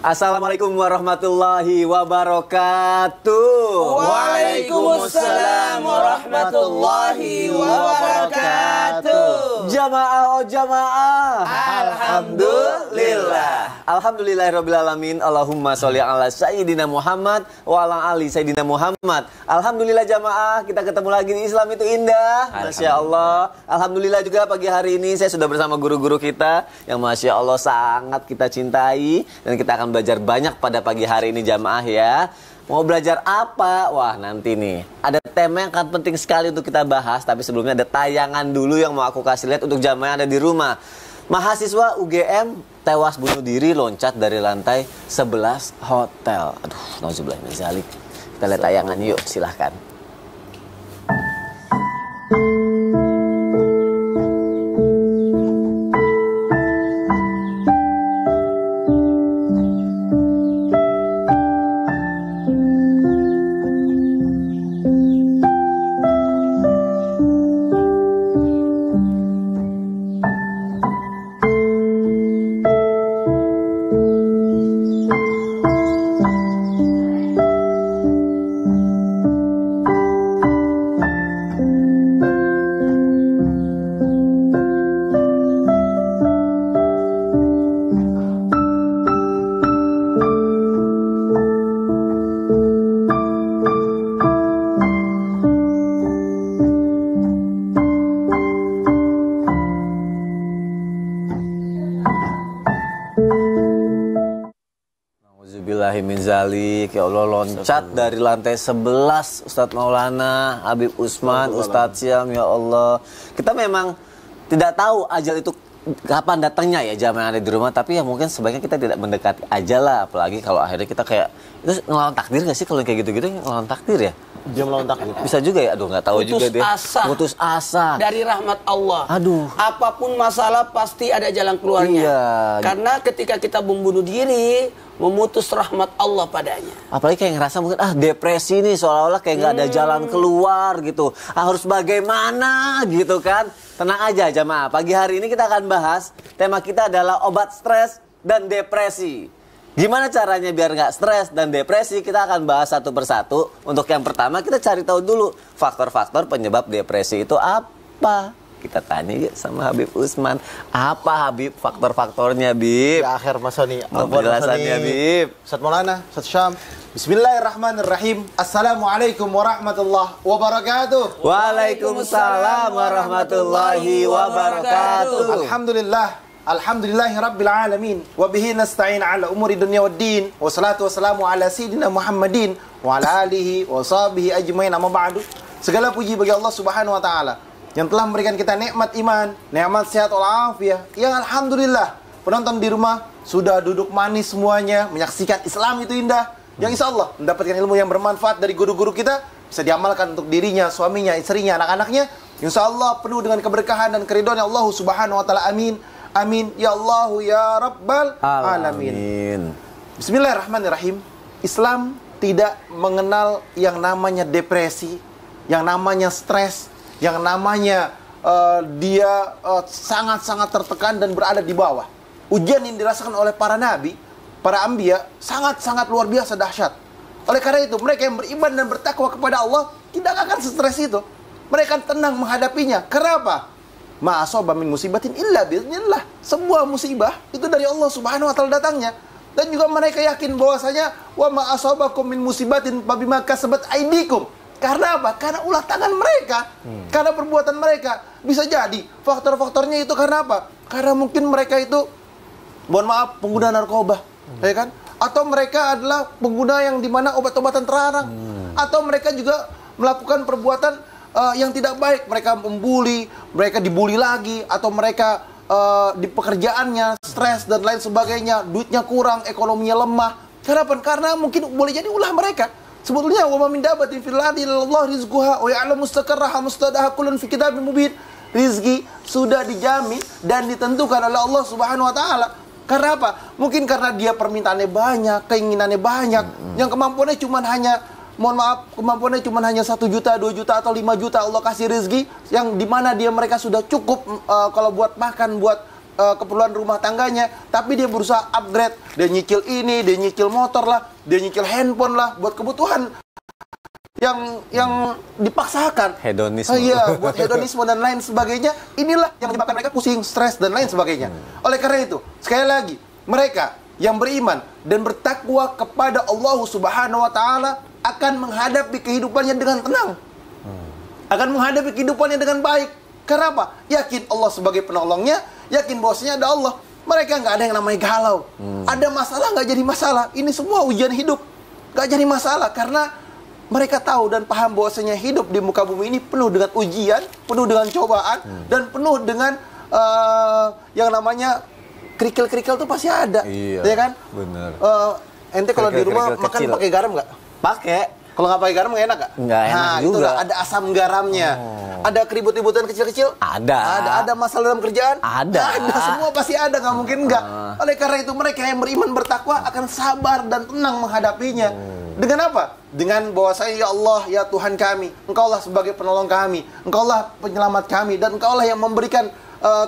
Assalamualaikum warahmatullahi wabarakatuh. Waalaikumsalam warahmatullahi wabarakatuh. Jamaah, oh jamaah. Alhamdulillah. Alhamdulillahirrabbilalamin. Allahumma sholli ala Sayyidina Muhammad wa ala ali Sayyidina Muhammad. Alhamdulillah jamaah, kita ketemu lagi di Islam itu indah. Masya Allah. Alhamdulillah juga pagi hari ini saya sudah bersama guru-guru kita yang Masya Allah sangat kita cintai. Dan kita akan belajar banyak pada pagi hari ini jamaah ya. Mau belajar apa? Wah nanti nih ada tema yang akan penting sekali untuk kita bahas. Tapi sebelumnya ada tayangan dulu yang mau aku kasih lihat untuk jamaah yang ada di rumah. Mahasiswa UGM tewas bunuh diri loncat dari lantai 11 hotel. Aduh, nauzubillah min dzalik. Kita lihat tayangan yuk, silahkan. Zalik, ya Allah loncat dari lantai 11 Ustadz Maulana, Habib Usman, Ustadz Syam, ya Allah. Kita memang tidak tahu ajal itu kapan datangnya ya jamaah ada di rumah, tapi ya mungkin sebaiknya kita tidak mendekati ajal lah, apalagi kalau akhirnya kita kayak itu ngelawan takdir gak sih kalau kayak gitu-gitu ngelawan takdir ya? Dia melawan takdir. Bisa juga ya, aduh nggak tahu juga deh. Putus asa dari rahmat Allah. Aduh. Apapun masalah pasti ada jalan keluarnya. Iya. Karena ketika kita membunuh diri, memutus rahmat Allah padanya. Apalagi kayak ngerasa mungkin depresi nih seolah-olah kayak nggak ada jalan keluar gitu. Harus bagaimana gitu kan? Tenang aja jamaah. Pagi hari ini kita akan bahas tema kita adalah obat stres dan depresi. Gimana caranya biar nggak stres dan depresi? Kita akan bahas satu persatu. Untuk yang pertama kita cari tahu dulu faktor-faktor penyebab depresi itu apa. Kita tanya yuk sama Habib Usman. Apa Habib faktor-faktornya Bib? Di akhir Mas Soni. Penjelasannya Bib. Ustadz Maulana, Ustadz Syam. Bismillahirrahmanirrahim. Assalamualaikum warahmatullahi wabarakatuh. Waalaikumsalam warahmatullahi wabarakatuh. Alhamdulillah. Alhamdulillahi Rabbil Alamin. Wabihi nasta'in ala umuri dunia waddin. Wassalatu wassalamu ala Sayyidina Muhammadin wa ala alihi wa sahbihi ajmain, amma ba'du. Segala puji bagi Allah subhanahu wa ta'ala yang telah memberikan kita nikmat iman, nikmat sehat walafiat. Yang alhamdulillah penonton di rumah sudah duduk manis semuanya menyaksikan Islam itu indah. Yang insya Allah mendapatkan ilmu yang bermanfaat dari guru-guru kita, bisa diamalkan untuk dirinya, suaminya, istrinya, anak-anaknya. Insya Allah penuh dengan keberkahan dan keridhaan Allah subhanahu wa ta'ala. Amin. Amin ya Allah ya Rabbal Alamin. Bismillahirrahmanirrahim. Islam tidak mengenal yang namanya depresi, yang namanya stres, yang namanya dia sangat-sangat tertekan dan berada di bawah. Ujian yang dirasakan oleh para nabi, para anbiya sangat-sangat luar biasa dahsyat. Oleh karena itu mereka yang beriman dan bertakwa kepada Allah tidak akan stres itu. Mereka tenang menghadapinya. Kenapa? Ma asaba min musibatin illa bi'idznillah. Sebuah musibah itu dari Allah Subhanahu wa taala datangnya. Dan juga mereka yakin bahwasanya wa ma asabakum min musibatin fabima kasabat aydikum. Karena apa? Karena ulah tangan mereka. Karena perbuatan mereka. Bisa jadi faktor-faktornya itu karena apa? Karena mungkin mereka itu mohon maaf pengguna narkoba, ya kan? Atau mereka adalah pengguna yang dimana obat-obatan terlarang. Atau mereka juga melakukan perbuatan yang tidak baik, mereka membuli, mereka dibully lagi, atau mereka di pekerjaannya stres dan lain sebagainya, duitnya kurang, ekonominya lemah. Kenapa? Karena mungkin boleh jadi ulah mereka. Sebetulnya wa ma min dabatin fil ardi illallah rizquha wa ya'lamu mustaqarraha mustaqdaha kullun fi kitabim mubin. Rizki sudah dijamin dan ditentukan oleh Allah Subhanahu wa taala. Karena apa? Mungkin karena dia permintaannya banyak, keinginannya banyak, yang kemampuannya cuma hanya mohon maaf, kemampuannya cuma hanya 1 juta, 2 juta, atau 5 juta Allah kasih rezeki yang dimana mereka sudah cukup kalau buat makan, buat keperluan rumah tangganya, tapi dia berusaha upgrade. Dia nyicil ini, dia nyicil motor lah, dia nyicil handphone lah, buat kebutuhan yang dipaksakan. Hedonisme. Iya, buat hedonisme dan lain sebagainya. Inilah yang menyebabkan mereka pusing, stres dan lain sebagainya. Oleh karena itu, sekali lagi, mereka yang beriman dan bertakwa kepada Allah Subhanahu wa taala akan menghadapi kehidupannya dengan tenang. Akan menghadapi kehidupannya dengan baik. Karena apa? Yakin Allah sebagai penolongnya, yakin bahwasanya ada Allah. Mereka nggak ada yang namanya galau. Ada masalah nggak jadi masalah. Ini semua ujian hidup. Nggak jadi masalah karena mereka tahu dan paham bahwasanya hidup di muka bumi ini penuh dengan ujian, penuh dengan cobaan, dan penuh dengan yang namanya kerikil-kerikil itu pasti ada. Iya, ya kan? Bener. Ente kalau di rumah makan kecil. pakai garam nggak? Pakai. Kalau nggak pakai garam nggak enak nggak? Nggak enak nah, juga. Itulah, ada asam garamnya. Ada keribut-ributan kecil-kecil? Ada masalah dalam kerjaan? Ada. Semua pasti ada, nggak mungkin nggak. Oleh karena itu mereka yang beriman bertakwa akan sabar dan tenang menghadapinya. Dengan apa? Dengan bahwasanya ya Allah, ya Tuhan kami, Engkaulah sebagai penolong kami, Engkaulah penyelamat kami, dan Engkaulah yang memberikan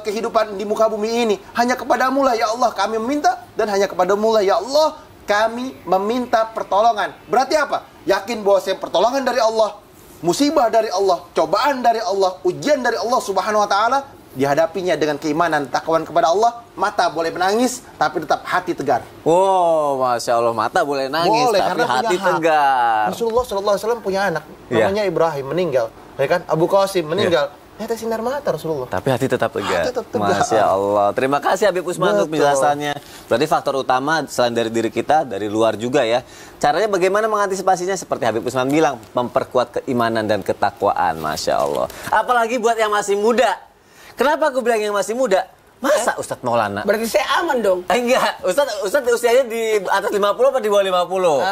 kehidupan di muka bumi ini. Hanya kepadamu lah ya Allah kami meminta, dan hanya kepadamu lah ya Allah kami meminta pertolongan. Berarti apa? Yakin bahwasanya pertolongan dari Allah, musibah dari Allah, cobaan dari Allah, ujian dari Allah Subhanahu wa taala, dihadapinya dengan keimanan, takwaan kepada Allah. Mata boleh menangis, tapi tetap hati tegar. Wow, Masya Allah, mata boleh nangis, Boleh, tapi karena hati punya hak. tegar. Rasulullah SAW punya anak, Iya. namanya Ibrahim, meninggal. Ya kan? Abu Qasim meninggal. Ternyata sinar mata Rasulullah. Tapi hati tetap tegar. Hati tetap tegar. Masya Allah. Terima kasih Habib Usman untuk Betul. penjelasannya. Berarti faktor utama selain dari diri kita, dari luar juga ya. Caranya bagaimana mengantisipasinya? Seperti Habib Usman bilang, memperkuat keimanan dan ketakwaan. Masya Allah. Apalagi buat yang masih muda. Kenapa aku bilang yang masih muda? Masa Ustadz Maulana? Berarti saya aman dong. Enggak, Ustadz usianya di atas 50 apa di bawah 50?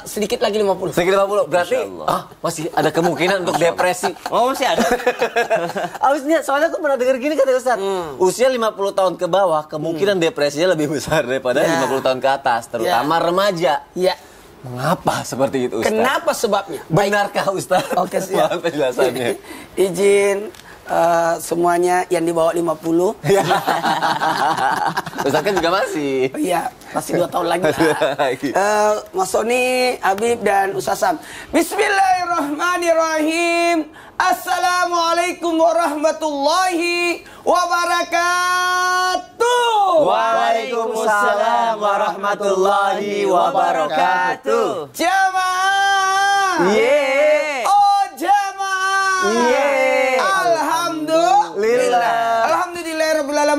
Sedikit lagi 50. Sedikit 50, berarti masih ada kemungkinan untuk depresi. Oh, masih ada. Abisnya, soalnya aku pernah dengar gini kata Ustadz, usia 50 tahun ke bawah, kemungkinan depresinya lebih besar daripada 50 tahun ke atas, terutama remaja. Iya. Mengapa seperti itu Ustadz? Kenapa sebabnya? Benarkah Ustadz? Oke, siap. Mohon penjelasannya. Izin semuanya yang di bawah 50. Ustadz kan juga masih. Iya, masih 2 tahun lagi. Mas Sony, Habib, dan Ustaz Sam. Bismillahirrahmanirrahim. Assalamualaikum warahmatullahi wabarakatuh. Waalaikumsalam warahmatullahi wabarakatuh. Jamaah. Yeay. Oh, jamaah. Yeay. Alhamdulillahirrahmanirrahim.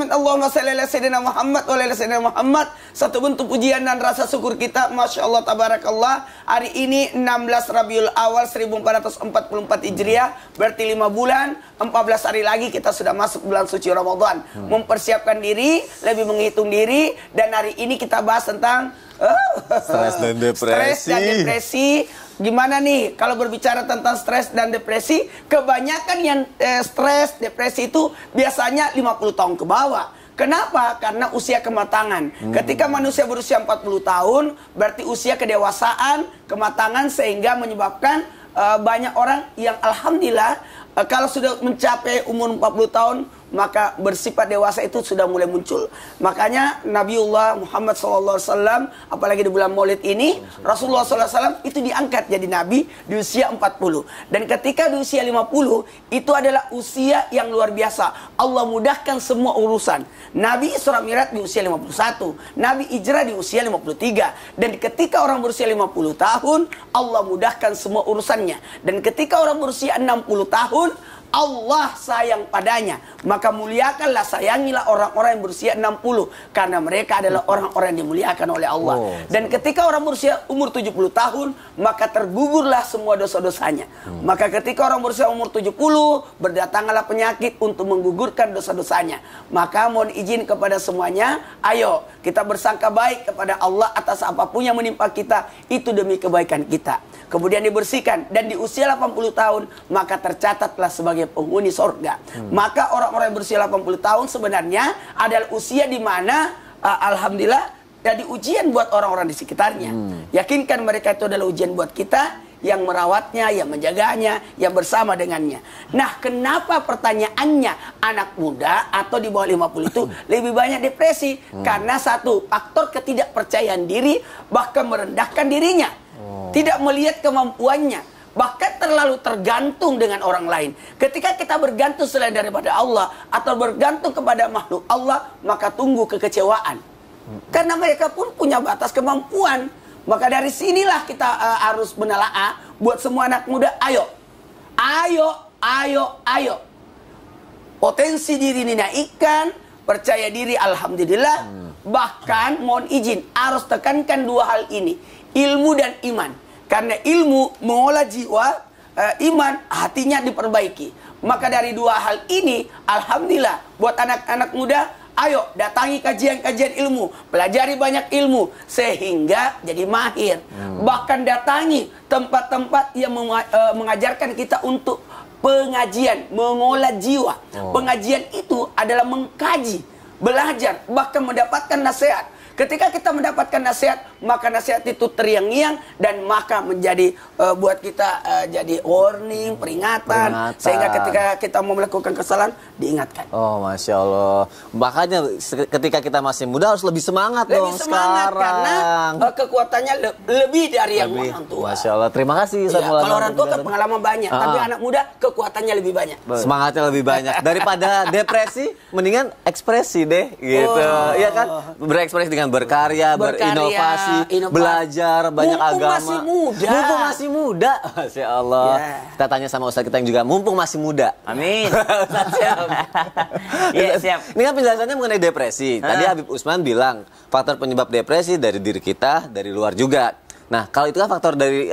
Allahumma shalli ala sayyidina Muhammad wa ala sayyidina Muhammad. Satu bentuk pujian dan rasa syukur kita, Masya Allah, tabarakallah. Hari ini 16 Rabiul Awal 1444 Hijriah, berarti 5 bulan 14 hari lagi kita sudah masuk bulan suci Ramadan. Mempersiapkan diri, lebih menghitung diri. Dan hari ini kita bahas tentang Stres dan depresi. Stres dan depresi. Gimana nih kalau berbicara tentang stres dan depresi? Kebanyakan yang stres, depresi itu biasanya 50 tahun ke bawah. Kenapa? Karena usia kematangan. Ketika manusia berusia 40 tahun, berarti usia kedewasaan, kematangan, sehingga menyebabkan banyak orang yang alhamdulillah kalau sudah mencapai umur 40 tahun, maka bersifat dewasa itu sudah mulai muncul. Makanya Nabiullah Muhammad SAW, apalagi di bulan Maulid ini, Rasulullah SAW itu diangkat jadi Nabi di usia 40. Dan ketika di usia 50, itu adalah usia yang luar biasa. Allah mudahkan semua urusan. Nabi Isra Mi'raj di usia 51. Nabi Hijrah di usia 53. Dan ketika orang berusia 50 tahun, Allah mudahkan semua urusannya. Dan ketika orang berusia 60 tahun, Allah sayang padanya. Maka muliakanlah, sayangilah orang-orang yang berusia 60. Karena mereka adalah orang-orang yang dimuliakan oleh Allah. Dan ketika orang berusia umur 70 tahun, maka tergugurlah semua dosa-dosanya. Maka ketika orang berusia umur 70, berdatanglah penyakit untuk menggugurkan dosa-dosanya. Maka mohon izin kepada semuanya, ayo kita bersangka baik kepada Allah atas apapun yang menimpa kita, itu demi kebaikan kita. Kemudian dibersihkan, dan di usia 80 tahun maka tercatatlah sebagai penghuni sorga. Maka orang-orang yang berusia 80 tahun sebenarnya adalah usia di mana alhamdulillah jadi ujian buat orang-orang di sekitarnya. Yakinkan mereka itu adalah ujian buat kita. yang merawatnya, yang menjaganya, yang bersama dengannya. Nah, kenapa pertanyaannya anak muda atau di bawah 50 itu lebih banyak depresi? Karena satu, faktor ketidakpercayaan diri, bahkan merendahkan dirinya. Tidak melihat kemampuannya, bahkan terlalu tergantung dengan orang lain. Ketika kita bergantung selain daripada Allah atau bergantung kepada makhluk Allah, maka tunggu kekecewaan. Karena mereka pun punya batas kemampuan. Maka dari sinilah kita harus menelaah buat semua anak muda, ayo. Potensi diri dinaikkan, percaya diri alhamdulillah. Bahkan mohon izin, harus tekankan dua hal ini, ilmu dan iman. Karena ilmu mengolah jiwa, iman hatinya diperbaiki. Maka dari dua hal ini, alhamdulillah buat anak-anak muda, ayo datangi kajian-kajian ilmu, pelajari banyak ilmu sehingga jadi mahir. Bahkan datangi tempat-tempat yang mengajarkan kita untuk pengajian, mengolah jiwa. Pengajian itu adalah mengkaji, belajar, bahkan mendapatkan nasihat. Ketika kita mendapatkan nasihat, maka nasihat itu terngiang dan maka menjadi buat kita jadi warning, peringatan. Sehingga ketika kita mau melakukan kesalahan, diingatkan. Oh, Masya Allah. Makanya ketika kita masih muda harus lebih semangat dong semangat sekarang. Karena kekuatannya lebih dari yang orang tua. Masya Allah. Terima kasih. Iya, kalau orang tua kan pengalaman banyak, tapi anak muda kekuatannya lebih banyak. Semangatnya lebih banyak. Daripada depresi, mendingan ekspresi deh, gitu. Iya kan? Berekspresi dengan berkarya, berinovasi, belajar banyak agama. Masih muda. Mumpung masih muda. Masya Allah. Kita tanya sama Ustadz kita yang juga mumpung masih muda. Amin. Siap. Iya, siap. Ini kan penjelasannya mengenai depresi. Tadi Habib Usman bilang faktor penyebab depresi dari diri kita, dari luar juga. Nah, kalau itu kan faktor dari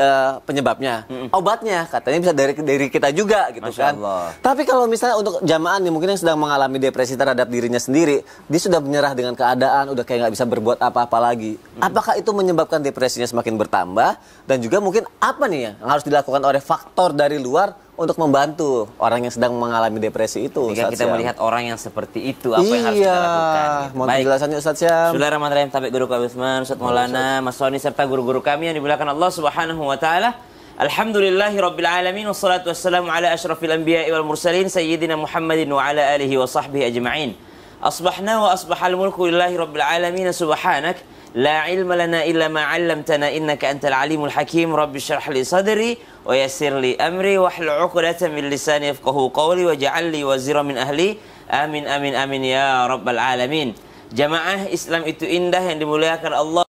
penyebabnya, obatnya katanya bisa dari diri kita juga, gitu Masya kan. Allah. Tapi kalau misalnya untuk jamaah nih mungkin yang sedang mengalami depresi terhadap dirinya sendiri, dia sudah menyerah dengan keadaan, udah kayak nggak bisa berbuat apa-apa lagi. Apakah itu menyebabkan depresinya semakin bertambah? Dan juga mungkin apa nih yang harus dilakukan oleh faktor dari luar untuk membantu orang yang sedang mengalami depresi itu? Jika kita melihat orang yang seperti itu, apa yang harus kita lakukan? Mohon penjelasannya Ustaz Syam. Bismillahirrahmanirrahim. Tabik guru kami Utsman, Ustaz Maulana, Mas Soni serta guru-guru kami yang dimuliakan Allah Subhanahu wa taala. Alhamdulillahirabbil alamin wassalatu wassalamu ala asyrafil anbiya'i wal mursalin sayyidina Muhammadin wa ala alihi wa sahbihi ajma'in. Asbahna wa asbahal mulku lillahi rabbil alamin subhanak la ilma lana illa ma 'allamtana innaka antal alimul hakim. Rabbi shrah li sadri wa yassir li amri wahlul 'uqdatam min lisani yafqahu qawli waj'al li wazira min ahli. Amin amin amin ya rabbal alamin. Jamaah Islam itu indah yang dimuliakan Allah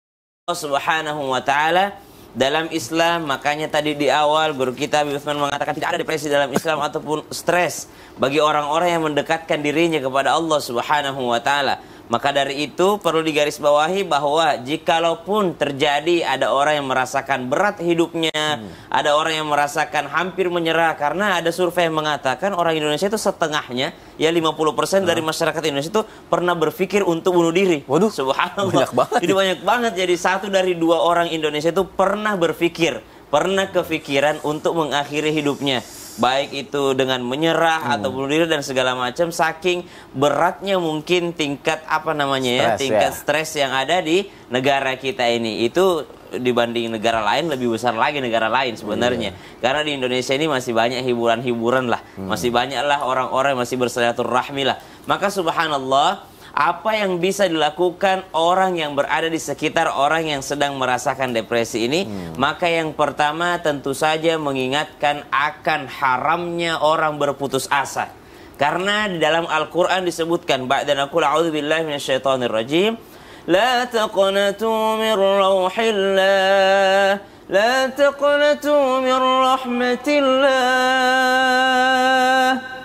Subhanahu wa taala. Dalam Islam, makanya tadi di awal guru kita Habib Utsman mengatakan tidak ada depresi dalam Islam ataupun stres bagi orang-orang yang mendekatkan dirinya kepada Allah Subhanahu wa taala. Maka dari itu perlu digarisbawahi bahwa jikalaupun terjadi ada orang yang merasakan berat hidupnya, ada orang yang merasakan hampir menyerah, karena ada survei yang mengatakan orang Indonesia itu setengahnya, ya 50% dari masyarakat Indonesia itu pernah berpikir untuk bunuh diri. Waduh, subhanallah. banyak banget. Jadi banyak banget. Jadi 1 dari 2 orang Indonesia itu pernah berpikir, pernah kepikiran untuk mengakhiri hidupnya. Baik itu dengan menyerah atau bunuh diri dan segala macam, saking beratnya mungkin tingkat apa namanya ya, tingkat stres yang ada di negara kita ini. Itu dibanding negara lain lebih besar lagi negara lain sebenarnya. Karena di Indonesia ini masih banyak hiburan-hiburan lah, masih banyaklah orang-orang yang masih bersilaturahmi lah. Maka subhanallah, apa yang bisa dilakukan orang yang berada di sekitar orang yang sedang merasakan depresi ini? Maka yang pertama tentu saja mengingatkan akan haramnya orang berputus asa. Karena di dalam Al-Quran disebutkan, ba'dan aqul a'udzubillahi minasyaitonir rajim, la taqnatu min rauhillah, la taqnatu min rahmatillah.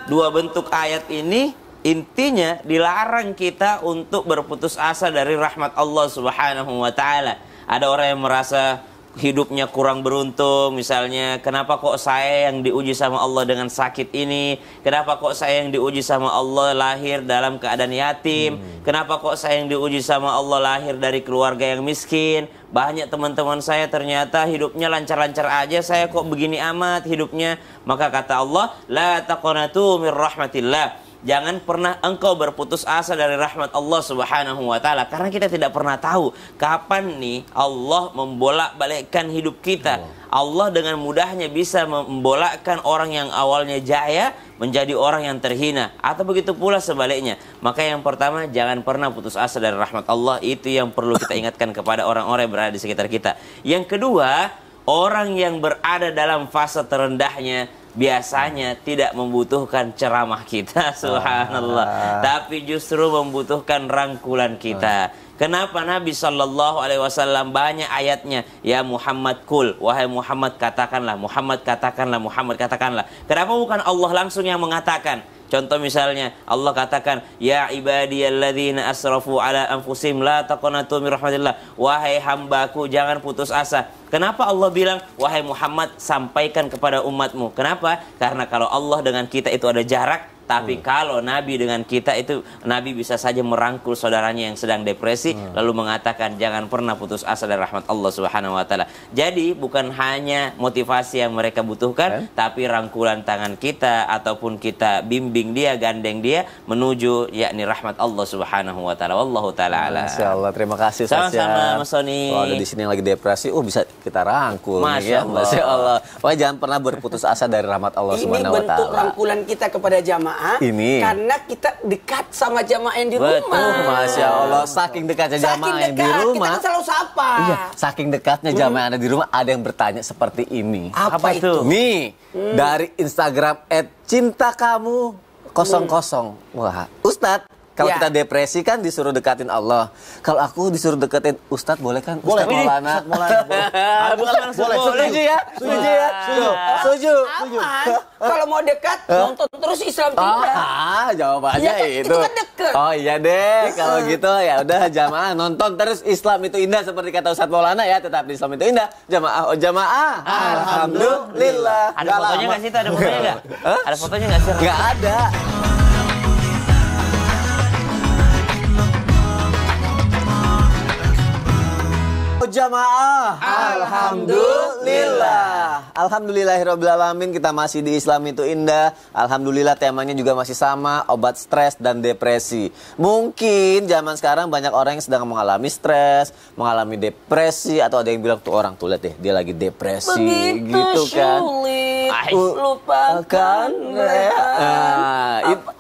Dua bentuk ayat ini intinya dilarang kita untuk berputus asa dari rahmat Allah Subhanahu wa taala. Ada orang yang merasa hidupnya kurang beruntung, misalnya, kenapa kok saya yang diuji sama Allah dengan sakit ini? Kenapa kok saya yang diuji sama Allah lahir dalam keadaan yatim? Kenapa kok saya yang diuji sama Allah lahir dari keluarga yang miskin? Banyak teman-teman saya ternyata hidupnya lancar-lancar aja, saya kok begini amat hidupnya. Maka kata Allah, la taqnatu min rahmatillah. jangan pernah engkau berputus asa dari rahmat Allah Subhanahu wa taala, karena kita tidak pernah tahu kapan nih Allah membolak-balikkan hidup kita. Allah dengan mudahnya bisa membolakkan orang yang awalnya jaya menjadi orang yang terhina, atau begitu pula sebaliknya. Maka yang pertama, jangan pernah putus asa dari rahmat Allah. Itu yang perlu kita ingatkan kepada orang-orang yang berada di sekitar kita. Yang kedua, orang yang berada dalam fase terendahnya biasanya tidak membutuhkan ceramah kita, subhanallah, tapi justru membutuhkan rangkulan kita. Kenapa Nabi Shallallahu Alaihi Wasallam banyak ayatnya, ya Muhammad kul, wahai Muhammad katakanlah, Muhammad katakanlah, Muhammad katakanlah. Kenapa bukan Allah langsung yang mengatakan? Contoh misalnya Allah katakan, ya ibadiyalladzina asrafu ala anfusihim la taqnatu min rahmatillah, wahai hambaku jangan putus asa. Kenapa Allah bilang, wahai Muhammad sampaikan kepada umatmu? Kenapa? Karena kalau Allah dengan kita itu ada jarak. Tapi kalau Nabi dengan kita itu, Nabi bisa saja merangkul saudaranya yang sedang depresi, lalu mengatakan jangan pernah putus asa dari rahmat Allah Subhanahu wa taala. Jadi bukan hanya motivasi yang mereka butuhkan, tapi rangkulan tangan kita ataupun kita bimbing dia, gandeng dia menuju yakni rahmat Allah Subhanahu wa taala. Wallahu taala a'lam. Masyaallah, terima kasih Ustaz. Sama-sama Mas Sony. Kalau ada di sini yang lagi depresi, bisa kita rangkul. Masya Allah. Masya Allah. Wah, jangan pernah berputus asa dari rahmat Allah Subhanahu wa taala. Ini bentuk rangkulan kita kepada jamaah. Ini Karena kita dekat sama jamaah yang di rumah. Masya Allah, saking dekatnya jamaah yang di rumah. Kita kan selalu sapa. Iya, saking dekatnya jamaah yang ada di rumah, ada yang bertanya seperti ini. Apa itu? Nih, dari Instagram @cintakamu00. Wah, Ustadz, kalau kita depresi kan disuruh dekatin Allah. Kalau aku disuruh deketin Ustadz, boleh kan? Boleh. Ustadz Maulana. Boleh. Setuju ya? Setuju ya? Setuju. Aman. Kalau mau dekat, nonton terus Islam Tindak. Jawabannya Iya kan, itu. itu kan deket. Oh iya deh, kalau gitu ya udah jamaah nonton terus Islam itu indah seperti kata Ustadz Maulana ya, tetap di Islam itu indah. Jamaah, oh jamaah. Alhamdulillah. Ada fotonya nggak sih? Ada fotonya nggak? Ada fotonya nggak sih? Nggak ada. Jamaah, alhamdulillah. Alhamdulillahirobbilalamin, kita masih di Islam itu indah. Alhamdulillah, temanya juga masih sama, obat stres dan depresi. Mungkin zaman sekarang banyak orang yang sedang mengalami stres, mengalami depresi, atau ada yang bilang tuh orang tuh lihat deh, dia lagi depresi. Begitu gitu kan. sulit lupakan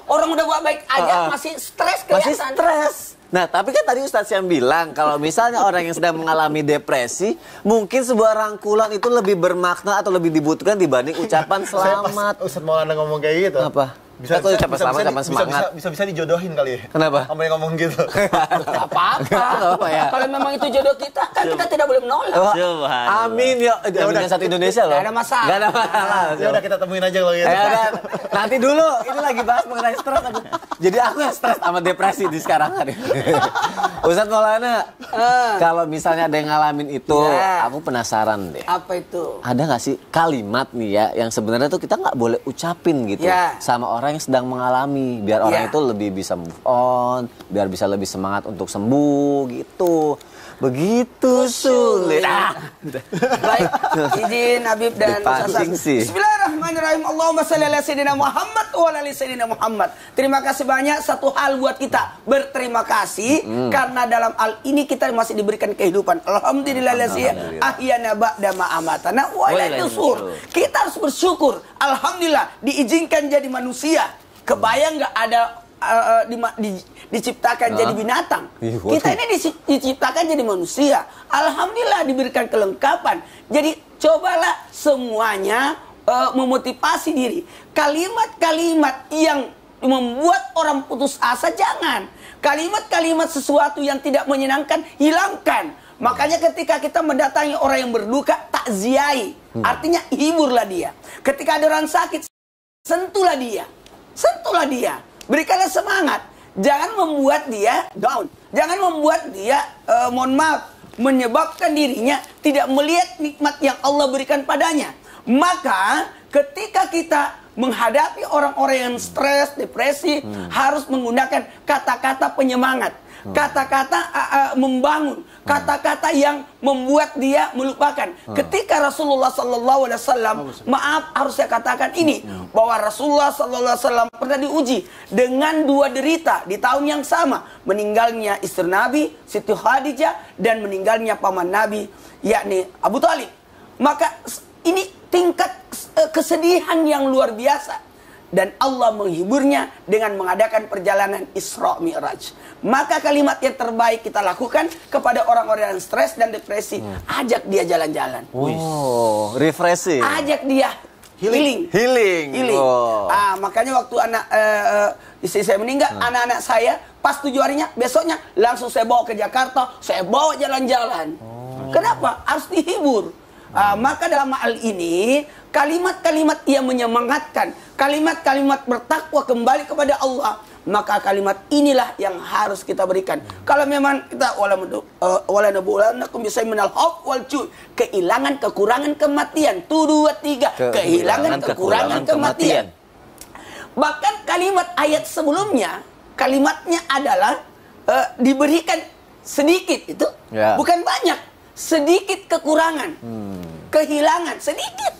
orang udah buat baik aja masih stres kelihatan. Masih stres. Nah, tapi kan tadi Ustadz yang bilang kalau misalnya orang yang sedang mengalami depresi, mungkin sebuah rangkulan itu lebih bermakna atau lebih dibutuhkan dibanding ucapan selamat. Ustadz Maulana ngomong kayak gitu. Apa? Bisa ucapan selamat sama semangat. Bisa dijodohin kali ya. Kenapa? Sama yang ngomong gitu. Apa-apa. Ya? Kalau memang itu jodoh kita, kan kita tidak boleh menolak. Subhanallah. Amin ya. Jaminan satu Indonesia loh. Gak ada masalah. Gak ada masalah. Ya udah kita temuin aja kalau gitu. Ya udah, nanti dulu. Ini lagi bahas mengenai stres. Jadi aku yang stres sama depresi di sekarang hari. Ustadz Maulana, kalau misalnya ada yang ngalamin itu, aku penasaran deh. Apa itu? Ada nggak sih kalimat nih ya yang sebenarnya tuh kita nggak boleh ucapin gitu sama orang yang sedang mengalami, biar orang itu lebih bisa move on, biar bisa lebih semangat untuk sembuh gitu. Begitu sulit. Baik, izin Habib dan Ustaz. Bismillahirrahmanirrahim. Allahumma shalli ala sayyidina Muhammad wa ala ali sayyidina Muhammad. Terima kasih banyak. Satu hal buat kita berterima kasih karena dalam hal ini kita masih diberikan kehidupan. Alhamdulillahillazi ahyana ba'da ma amatana wa ilaihi nusyur. Kita harus bersyukur. Alhamdulillah diizinkan jadi manusia. Kebayang nggak ada diciptakan jadi binatang. Kita ini diciptakan jadi manusia. Alhamdulillah diberikan kelengkapan. Jadi cobalah semuanya memotivasi diri. Kalimat-kalimat yang membuat orang putus asa jangan. Kalimat-kalimat sesuatu yang tidak menyenangkan hilangkan. Makanya ketika kita mendatangi orang yang berduka, takziahi. Artinya hiburlah dia. Ketika ada orang sakit, sentuhlah dia. Sentuhlah dia. Berikanlah semangat. Jangan membuat dia down. Jangan membuat dia, mohon maaf, menyebabkan dirinya tidak melihat nikmat yang Allah berikan padanya. Maka ketika kita menghadapi orang-orang yang stres, depresi, harus menggunakan kata-kata penyemangat. Kata-kata membangun, kata-kata yang membuat dia melupakan. Ketika Rasulullah sallallahu alaihi wasallam, maaf harus saya katakan ini, bahwa Rasulullah sallallahu alaihi wasallam pernah diuji dengan 2 derita di tahun yang sama, meninggalnya istri Nabi Siti Khadijah dan meninggalnya paman Nabi yakni Abu Talib. Maka ini tingkat kesedihan yang luar biasa. Dan Allah menghiburnya dengan mengadakan perjalanan Isra Mi'raj. Maka kalimat yang terbaik kita lakukan kepada orang-orang yang stres dan depresi, ajak dia jalan-jalan. Oh, refreshing. Ajak dia healing. Oh. Makanya waktu istri saya meninggal, anak-anak saya pas 7 harinya, besoknya langsung saya bawa ke Jakarta, saya bawa jalan-jalan. Kenapa? Harus dihibur. Maka dalam hal ini kalimat-kalimat yang menyemangatkan, kalimat-kalimat bertakwa kembali kepada Allah, maka kalimat inilah yang harus kita berikan. Kalau memang kita wala nabulakum bisai minal khauf wal ju', kehilangan, kekurangan, kematian. 2, 3, kehilangan, kekurangan, kematian. Bahkan kalimat ayat sebelumnya, kalimatnya adalah diberikan sedikit itu, bukan banyak, sedikit kekurangan, kehilangan sedikit,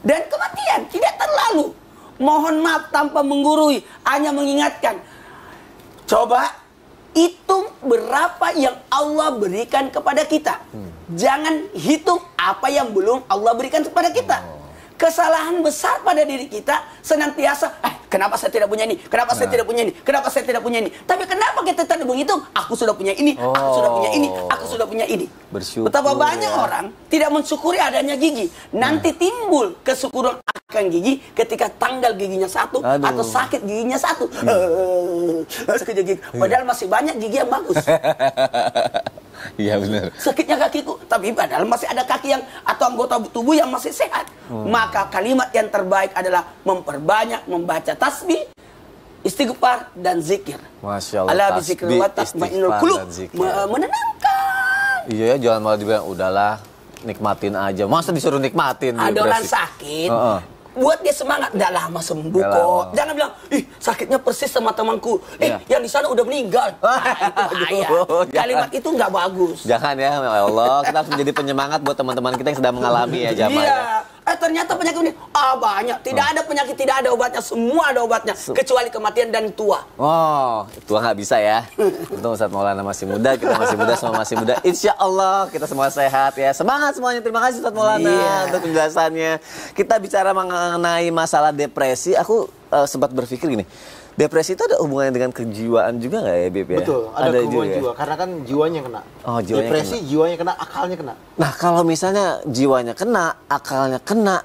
dan kematian tidak terlalu. Mohon maaf tanpa menggurui, hanya mengingatkan. Coba hitung berapa yang Allah berikan kepada kita. Jangan hitung apa yang belum Allah berikan kepada kita. Kesalahan besar pada diri kita senantiasa, kenapa saya tidak punya ini? Kenapa saya tidak punya ini? Kenapa saya tidak punya ini? Tapi kenapa kita tidak menghitung? Aku sudah punya ini, aku sudah punya ini, aku sudah punya ini. Bersyukur. Betapa banyak orang tidak mensyukuri adanya gigi. Nanti timbul kesyukuran akan gigi ketika tanggal giginya 1 atau sakit giginya 1. Sakit gigi. Padahal masih banyak gigi yang bagus. Iya benar. Sakitnya kakiku, tapi padahal masih ada kaki yang atau anggota tubuh yang masih sehat. Maka kalimat yang terbaik adalah memperbanyak membaca tasbih, istighfar dan zikir. Masya Allah. Ala bizikrillah tatma'innul qulub. Menenangkan. Iya, jangan malah dibilang udahlah nikmatin aja. Masa disuruh nikmatin? Ada orang sakit. Buat dia semangat, udah lama sembuh kok. Jangan bilang, sakitnya persis sama temanku. Yang di sana udah meninggal. Itu bahaya. Kalimat itu nggak bagus. Jangan ya, ya Allah. Kita harus menjadi penyemangat buat teman-teman kita yang sedang mengalami ya jamaah. Iya. Ternyata penyakit ini banyak. Tidak ada penyakit, tidak ada obatnya. Semua ada obatnya. Kecuali kematian dan tua. Oh, tua nggak bisa ya. Untung Ustadz Maulana masih muda. Kita masih muda, semua masih muda. Insya Allah kita semua sehat ya. Semangat semuanya. Terima kasih Ustadz Maulana untuk penjelasannya. Kita bicara mengenai masalah depresi. Aku sempat berpikir gini. Depresi itu ada hubungannya dengan kejiwaan juga nggak ya, Bib? Ya? Betul, ada hubungan juga. jiwa. Karena kan jiwanya kena. Oh, jiwanya depresi, kena. jiwanya kena, akalnya kena. Nah, kalau misalnya jiwanya kena, akalnya kena,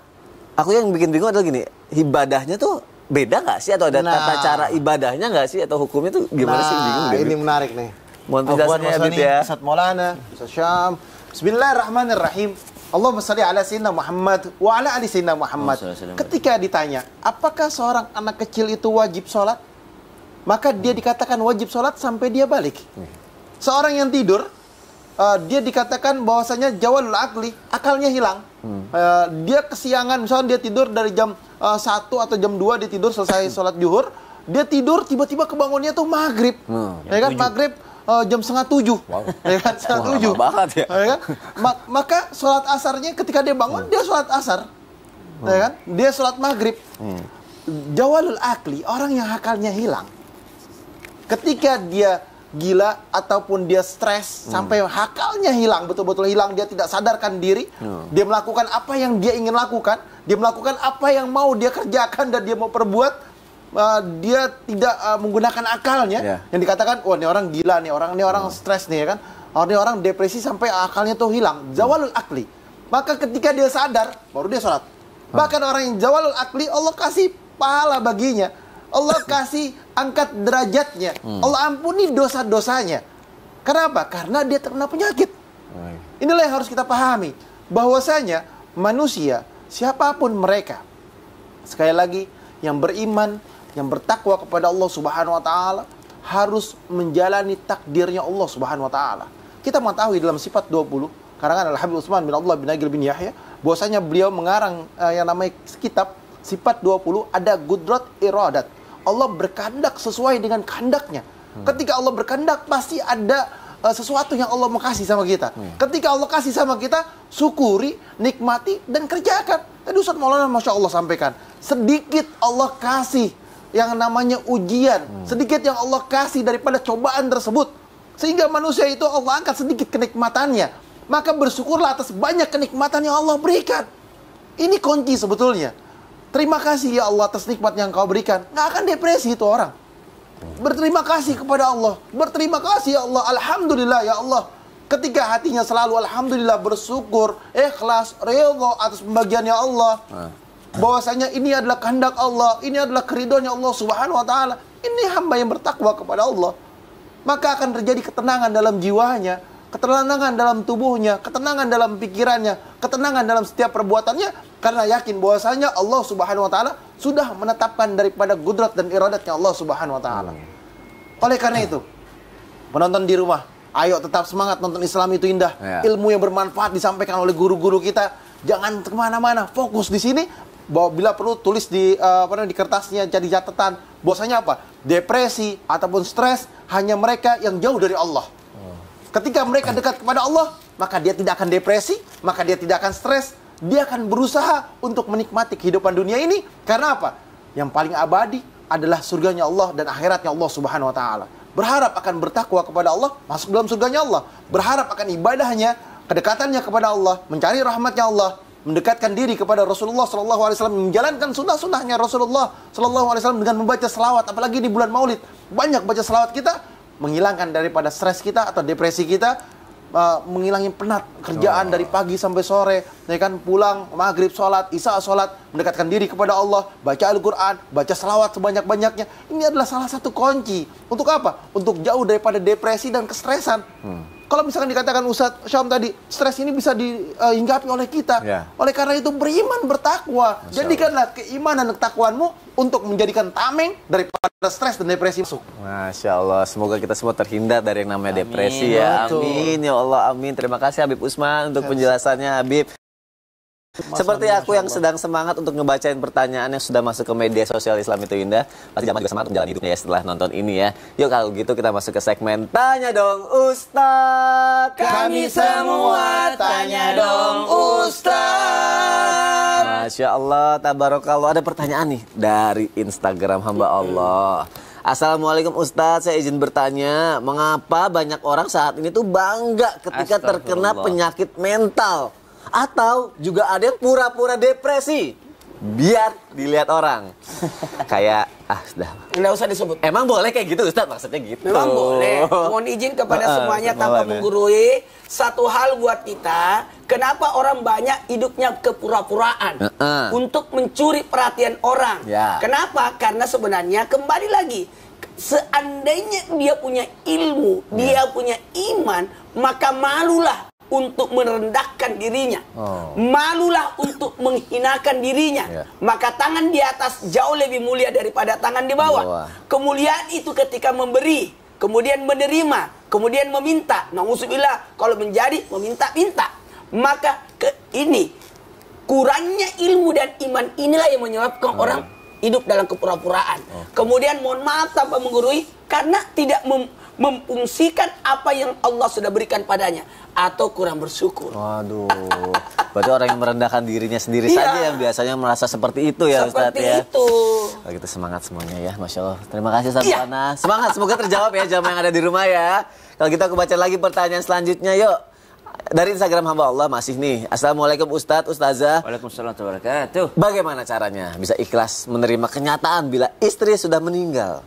aku yang bikin bingung adalah gini, ibadahnya tuh beda nggak sih? Atau ada tata cara ibadahnya nggak sih? Atau hukumnya tuh gimana sih? Bingung, Ini menarik nih. Mohon penjelasannya ya, Bib ya. Ustadz Maulana, Ustadz Syam. Bismillahirrahmanirrahim. Allahumma salli ala sayyidina Muhammad wa ala ali sayyidina Muhammad. Ketika ditanya, apakah seorang anak kecil itu wajib sholat? Maka dia dikatakan wajib sholat sampai dia balik. Seorang yang tidur, dia dikatakan bahwasanya jawalul akli, akalnya hilang. Dia kesiangan, misalnya dia tidur dari jam 1 atau jam 2, dia tidur selesai sholat zuhur. Dia tidur, tiba-tiba kebangunnya tuh maghrib. Ya kan, maghrib jam 6:30. Ya kan, 6:30. Banget ya. Ya kan? Maka sholat asarnya ketika dia bangun, dia sholat asar. Ya kan? Dia sholat maghrib. Jawalul akli, orang yang akalnya hilang. Ketika dia gila ataupun dia stres sampai akalnya hilang, betul-betul hilang, dia tidak sadarkan diri, dia melakukan apa yang dia ingin lakukan, dia melakukan apa yang mau dia kerjakan dan dia mau perbuat, dia tidak menggunakan akalnya, yang dikatakan, wah ini orang gila nih, ini orang stres nih ya kan, ini orang depresi sampai akalnya tuh hilang, zawalul akli. Maka ketika dia sadar, baru dia sholat. Bahkan orang yang zawalul akli, Allah kasih pahala baginya. Allah kasih angkat derajatnya. Allah ampuni dosa-dosanya. Kenapa? Karena dia terkena penyakit. Inilah yang harus kita pahami. Bahwasanya manusia, siapapun mereka, sekali lagi, yang beriman, yang bertakwa kepada Allah Subhanahu wa Ta'ala, harus menjalani takdirnya Allah Subhanahu wa Ta'ala. Kita mengetahui dalam sifat 20, karangan Al-Habib Utsman bin Abdullah bin Agil bin Yahya, bahwasanya beliau mengarang yang namanya kitab sifat 20, ada Gudrat Iradat. Allah berkehendak sesuai dengan kehendaknya. Ketika Allah berkehendak pasti ada sesuatu yang Allah mau kasih sama kita. Ketika Allah kasih sama kita, syukuri, nikmati, dan kerjakan. Tadi Ustaz Maulana Masya Allah sampaikan, sedikit Allah kasih yang namanya ujian, sedikit yang Allah kasih daripada cobaan tersebut, sehingga manusia itu Allah angkat sedikit kenikmatannya. Maka bersyukurlah atas banyak kenikmatan yang Allah berikan. Ini kunci sebetulnya. Terima kasih ya Allah atas nikmat yang kau berikan. Nggak akan depresi itu orang. Berterima kasih kepada Allah. Berterima kasih ya Allah. Alhamdulillah ya Allah. Ketika hatinya selalu alhamdulillah, bersyukur, ikhlas, ridha atas pembagiannya Allah. Bahwasanya ini adalah kehendak Allah. Ini adalah keridhoannya Allah Subhanahu wa taala. Ini hamba yang bertakwa kepada Allah. Maka akan terjadi ketenangan dalam jiwanya, ketenangan dalam tubuhnya, ketenangan dalam pikirannya, ketenangan dalam setiap perbuatannya. Karena yakin bahwasanya Allah Subhanahu wa taala sudah menetapkan daripada kudrat dan iradatnya Allah Subhanahu wa taala. Oleh karena itu, penonton di rumah, ayo tetap semangat nonton Islam itu indah. Ilmu yang bermanfaat disampaikan oleh guru-guru kita. Jangan kemana-mana, fokus di sini. Bila perlu tulis di di kertasnya, jadi catatan. Bahwasanya apa? Depresi ataupun stres hanya mereka yang jauh dari Allah. Ketika mereka dekat kepada Allah, maka dia tidak akan depresi, maka dia tidak akan stres. Dia akan berusaha untuk menikmati kehidupan dunia ini. Karena apa? Yang paling abadi adalah surganya Allah dan akhiratnya Allah Subhanahu wa taala. Berharap akan bertakwa kepada Allah, masuk dalam surganya Allah. Berharap akan ibadahnya, kedekatannya kepada Allah, mencari rahmatnya Allah, mendekatkan diri kepada Rasulullah SAW, menjalankan sunnah-sunnahnya Rasulullah SAW dengan membaca selawat. Apalagi di bulan Maulid, banyak baca selawat kita, menghilangkan daripada stres kita atau depresi kita. Menghilangin penat kerjaan dari pagi sampai sore, ya kan, pulang maghrib sholat, isya sholat, mendekatkan diri kepada Allah, baca Al-Quran, baca selawat sebanyak-banyaknya. Ini adalah salah satu kunci. Untuk apa? Untuk jauh daripada depresi dan kestresan. Kalau misalkan dikatakan Ustadz Syam tadi, stres ini bisa dihinggapi oleh kita. Oleh karena itu beriman, bertakwa. Jadikanlah keimanan dan takwaanmu untuk menjadikan tameng daripada stres dan depresi masuk. Masya Allah, semoga kita semua terhindar dari yang namanya depresi ya. Amin ya Allah, amin. Terima kasih Habib Usman untuk penjelasannya Habib. Seperti aku yang sedang semangat untuk ngebacain pertanyaan yang sudah masuk ke media sosial Islam itu indah, pasti jamaah juga semangat untuk jalan hidupnya ya setelah nonton ini ya. Yuk kalau gitu kita masuk ke segmen Tanya Dong Ustadz. Kami semua tanya dong Ustadz. Masya Allah, tabarakallah. Ada pertanyaan nih dari Instagram hamba Allah. Assalamualaikum Ustadz, saya izin bertanya, mengapa banyak orang saat ini tuh bangga ketika terkena penyakit mental? Atau juga ada yang pura-pura depresi biar dilihat orang. Kayak, sudah. Nggak usah disebut. Emang boleh kayak gitu Ustadz? Maksudnya gitu. Memang boleh. Mohon izin kepada semuanya tanpa menggurui. Satu hal buat kita, kenapa orang banyak hidupnya kepura-puraan untuk mencuri perhatian orang. Kenapa? Karena sebenarnya kembali lagi, seandainya dia punya ilmu, dia punya iman, maka malulah untuk merendahkan dirinya, malulah untuk menghinakan dirinya. Maka tangan di atas jauh lebih mulia daripada tangan di bawah. Kemuliaan itu ketika memberi, kemudian menerima, kemudian meminta. Na'udzubillah, kalau menjadi meminta-minta, maka ini kurangnya ilmu dan iman inilah yang menyebabkan orang hidup dalam kepura-puraan. Kemudian mohon maaf tanpa menggurui, karena tidak memfungsikan apa yang Allah sudah berikan padanya, atau kurang bersyukur. Waduh, berarti orang yang merendahkan dirinya sendiri saja yang biasanya merasa seperti itu ya Ustadz ya. Seperti itu. Kalau gitu semangat semuanya ya, Masya Allah. Terima kasih Ustadz Maulana. Semangat, semoga terjawab ya jamaah yang ada di rumah ya. Kalau gitu aku baca lagi pertanyaan selanjutnya yuk. Dari Instagram hamba Allah masih nih. Assalamualaikum Ustadz, Ustazah. Waalaikumsalam warahmatullahi wabarakatuh. Bagaimana caranya bisa ikhlas menerima kenyataan bila istri sudah meninggal?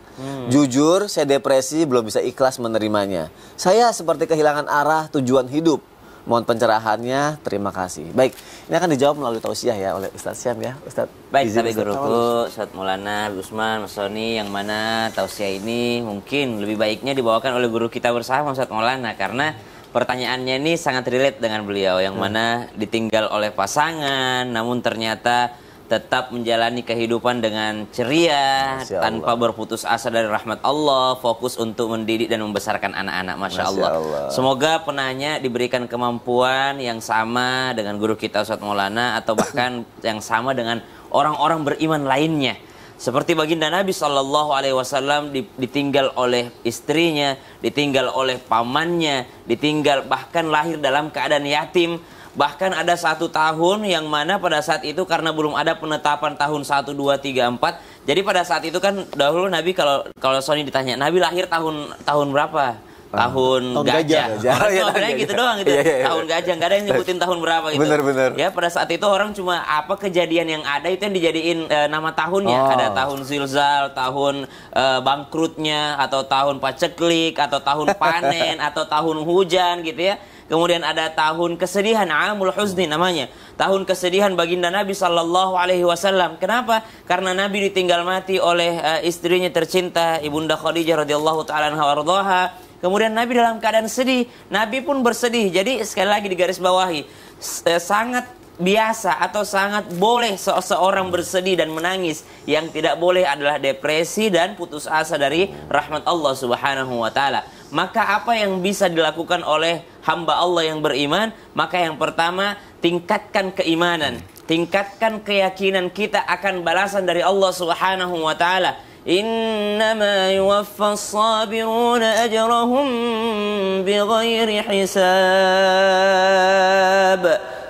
Jujur, saya depresi, belum bisa ikhlas menerimanya. Saya seperti kehilangan arah tujuan hidup. Mohon pencerahannya, terima kasih. Baik, ini akan dijawab melalui tausiah ya oleh Ustadz Syam ya. Ustadz, baik, tapi guruku, Ustadz Maulana, Usman, Mas Soni, yang mana tausiah ini mungkin lebih baiknya dibawakan oleh guru kita bersama, Ustadz Maulana, karena pertanyaannya ini sangat relate dengan beliau, yang mana ditinggal oleh pasangan, namun ternyata tetap menjalani kehidupan dengan ceria, tanpa berputus asa dari rahmat Allah, fokus untuk mendidik dan membesarkan anak-anak. Masya Allah. Semoga penanya diberikan kemampuan yang sama dengan guru kita Ustadz Maulana, atau bahkan yang sama dengan orang-orang beriman lainnya. Seperti baginda Nabi Shallallahu Alaihi Wasallam ditinggal oleh istrinya, ditinggal oleh pamannya, ditinggal bahkan lahir dalam keadaan yatim. Bahkan ada 1 tahun yang mana pada saat itu karena belum ada penetapan tahun 1, 2, 3, 4. Jadi pada saat itu kan dahulu Nabi kalau Sony ditanya, Nabi lahir tahun berapa? Tahun gajah. Orang bilangnya gitu doang gitu. Tahun gajah, nggak ada yang nyebutin tahun berapa gitu. Bener. Ya pada saat itu orang cuma apa kejadian yang ada itu yang dijadiin nama tahunnya. Ada tahun zilzal, tahun bangkrutnya, atau tahun paceklik, atau tahun panen, atau tahun hujan gitu ya. Kemudian ada tahun kesedihan, Amul Huzni namanya. Tahun kesedihan baginda Nabi Sallallahu Alaihi Wasallam. Kenapa? Karena Nabi ditinggal mati oleh istrinya tercinta, Ibunda Khadijah radhiyallahu taala anha warḍaha. Kemudian Nabi dalam keadaan sedih. Nabi pun bersedih. Jadi sekali lagi digarisbawahi, sangat biasa atau sangat boleh seseorang bersedih dan menangis. Yang tidak boleh adalah depresi dan putus asa dari rahmat Allah Subhanahu wa taala. Maka apa yang bisa dilakukan oleh hamba Allah yang beriman? Maka yang pertama, tingkatkan keimanan, tingkatkan keyakinan kita akan balasan dari Allah Subhanahu wa taala. Innama yuwaffas sabiruna ajrahum bighairi hisab.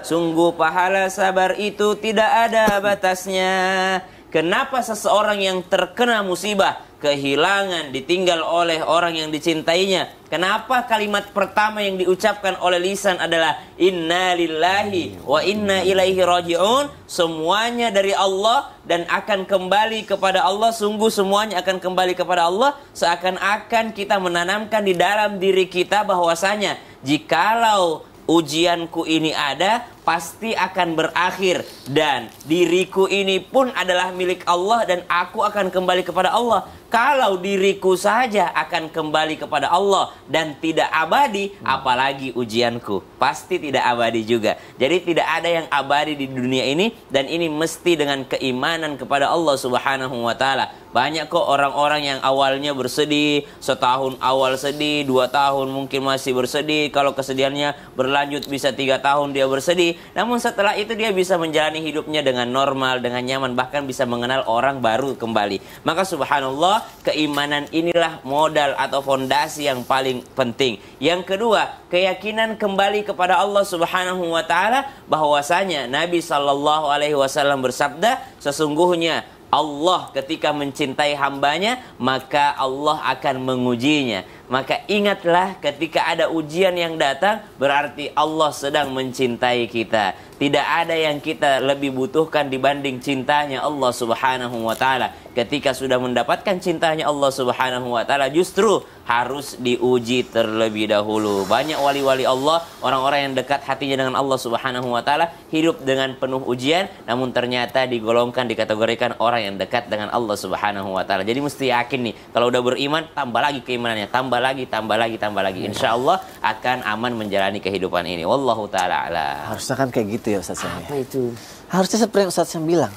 Sungguh pahala sabar itu tidak ada batasnya. Kenapa seseorang yang terkena musibah, kehilangan, ditinggal oleh orang yang dicintainya, kenapa kalimat pertama yang diucapkan oleh lisan adalah inna lillahi wa inna ilaihi raji'un? Semuanya dari Allah dan akan kembali kepada Allah. Sungguh semuanya akan kembali kepada Allah. Seakan-akan kita menanamkan di dalam diri kita bahwasanya jikalau ujianku ini ada, pasti akan berakhir. Dan diriku ini pun adalah milik Allah dan aku akan kembali kepada Allah. Kalau diriku saja akan kembali kepada Allah dan tidak abadi, apalagi ujianku. Pasti tidak abadi juga. Jadi tidak ada yang abadi di dunia ini. Dan ini mesti dengan keimanan kepada Allah Subhanahu wa ta'ala. Banyak kok orang-orang yang awalnya bersedih, setahun awal sedih, 2 tahun mungkin masih bersedih. Kalau kesedihannya berlanjut bisa 3 tahun dia bersedih. Namun setelah itu dia bisa menjalani hidupnya dengan normal, dengan nyaman. Bahkan bisa mengenal orang baru kembali. Maka subhanallah, keimanan inilah modal atau fondasi yang paling penting. Yang kedua, keyakinan kembali kepada Allah Subhanahu wa ta'ala. Bahwasanya Nabi SAW bersabda, sesungguhnya Allah ketika mencintai hambanya, maka Allah akan mengujinya. Maka ingatlah ketika ada ujian yang datang, berarti Allah sedang mencintai kita. Tidak ada yang kita lebih butuhkan dibanding cintanya Allah Subhanahu wa ta'ala. Ketika sudah mendapatkan cintanya Allah Subhanahu wa ta'ala, justru harus diuji terlebih dahulu. Banyak wali-wali Allah, orang-orang yang dekat hatinya dengan Allah Subhanahu wa ta'ala, hidup dengan penuh ujian, namun ternyata digolongkan, dikategorikan orang yang dekat dengan Allah Subhanahu wa ta'ala. Jadi mesti yakin nih, kalau udah beriman, tambah lagi keimanannya, tambah lagi. Insya Allah akan aman menjalani kehidupan ini. Wallahu ta'ala a'lam. Harusnya kan kayak gitu ya Ustaz Sam. Apa itu? Harusnya seperti yang Ustaz Sam bilang.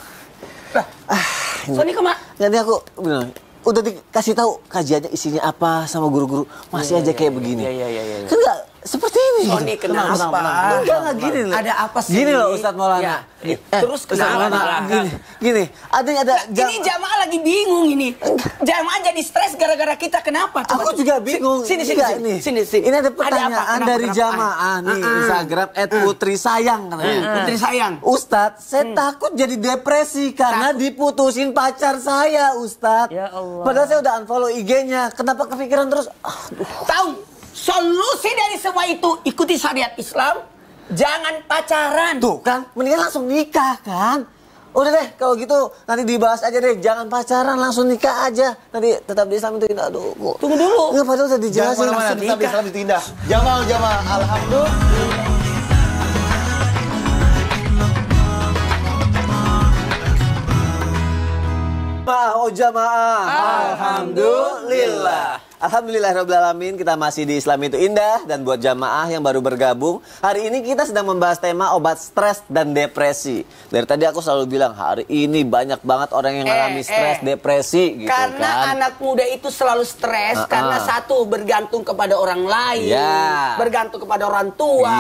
Sony kemana? Nanti aku bilang, udah dikasih tahu kajiannya isinya apa sama guru-guru, masih aja kayak begini. Iya. Kan nggak seperti ini. Sony kenapa? Enggak gini loh. Ada apa sih? Gini loh Ustadz Maulana. Ya. Terus Ustadz Maulana, gini. Ada ini jamaah lagi bingung ini. Jamaah jadi stres gara-gara kita. Kenapa? Aku juga bingung. Sini. Ini ada pertanyaan dari jamaah nih Instagram @putrisayang katanya. Putri sayang. Ustadz, saya takut jadi depresi karena diputusin pacar saya, Ustadz. Ya Allah. Padahal saya udah unfollow IG-nya. Kenapa kepikiran terus? Tahu solusi dari semua itu, ikuti syariat Islam. Jangan pacaran. Tuh kan, mendingan langsung nikah kan. Udah deh, kalau gitu nanti dibahas aja deh. Jangan pacaran, langsung nikah aja. Nanti tetap di Islam itu indah. Aduh, tunggu dulu. Enggak, padahal udah dijelasin. Jangan mana-mana, tetap di Islam itu indah. Jamaah, alhamdulillah. Jamaah. Alhamdulillah. Alhamdulillahirrabbilalamin, kita masih di Islam itu indah. Dan buat jamaah yang baru bergabung, hari ini kita sedang membahas tema obat stres dan depresi. Dari tadi aku selalu bilang, hari ini banyak banget orang yang mengalami stres, depresi gitu. Karena anak muda itu selalu stres karena satu, bergantung kepada orang lain, bergantung kepada orang tua.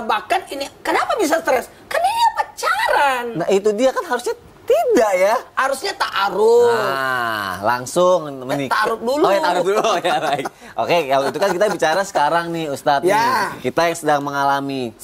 Bahkan ini, kenapa bisa stres? Karena dia pacaran. Nah itu dia kan harusnya Tidak ya? Harusnya ta'aruf. Nah, langsung menikah. Ta'aruf dulu. Oh ya, ta'aruf dulu. Oh, ya, baik. Oke, kalau itu kan kita bicara sekarang nih Ustadz. Ya. Nih. Kita yang sedang mengalami.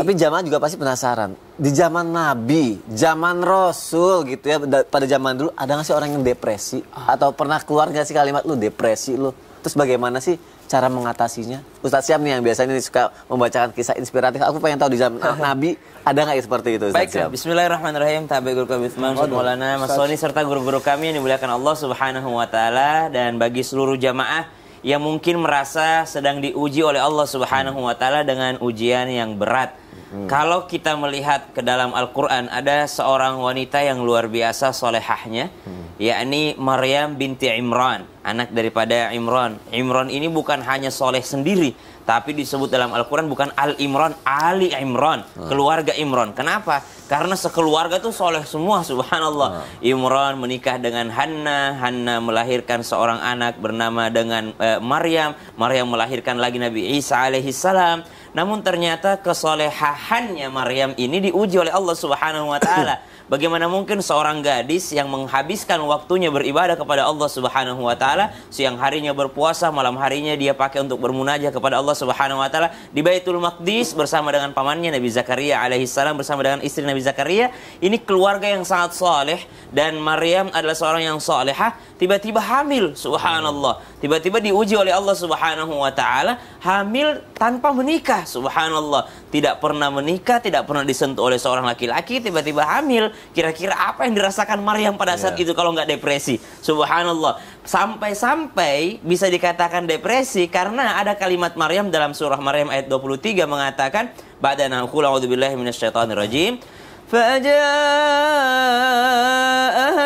Tapi Jamaah juga pasti penasaran. Di zaman Nabi, zaman Rasul gitu ya, pada zaman dulu ada nggak sih orang yang depresi? Atau pernah keluar nggak sih kalimat lu depresi lu? Terus bagaimana sih cara mengatasinya? Ustadz Syam nih yang biasanya suka membacakan kisah inspiratif. Aku pengen tahu di zaman Nabi ada nggak ya seperti itu Ustadz Baik, Syam? bismillahirrahmanirrahim. Tabi guru kami Utsman, Maulana, Mas Soni serta guru-guru kami yang dimuliakan Allah Subhanahu wa taala, dan bagi seluruh jamaah yang mungkin merasa sedang diuji oleh Allah Subhanahu wa taala dengan ujian yang berat. Kalau kita melihat ke dalam Al-Quran, ada seorang wanita yang luar biasa solehahnya, yakni Maryam binti Imran, anak daripada Imran. Imran ini bukan hanya soleh sendiri, tapi disebut dalam Al-Quran bukan Al-Imran, Ali Imran, keluarga Imran. Kenapa? Karena sekeluarga tuh soleh semua, subhanallah. Imran menikah dengan Hanna, Hanna melahirkan seorang anak bernama dengan Maryam, Maryam melahirkan lagi Nabi Isa alaihissalam. Namun ternyata kesolehahannya Maryam ini diuji oleh Allah Subhanahu wa taala. Bagaimana mungkin seorang gadis yang menghabiskan waktunya beribadah kepada Allah Subhanahu wa taala, siang harinya berpuasa, malam harinya dia pakai untuk bermunajah kepada Allah Subhanahu wa taala di Baitul Maqdis bersama dengan pamannya Nabi Zakaria alaihissalam, bersama dengan istri Nabi Zakaria. Ini keluarga yang sangat saleh, dan Maryam adalah seorang yang salehah, tiba-tiba hamil, subhanallah. Tiba-tiba diuji oleh Allah Subhanahu wa taala, hamil tanpa menikah, subhanallah. Tidak pernah menikah, tidak pernah disentuh oleh seorang laki-laki, tiba-tiba hamil. Kira-kira apa yang dirasakan Maryam pada saat itu kalau nggak depresi? Subhanallah. Sampai-sampai bisa dikatakan depresi karena ada kalimat Maryam dalam surah Maryam ayat 23 mengatakan, ba'dana aqulu a'udzubillahi minasyaitonir rajim. فَجَاءَهَا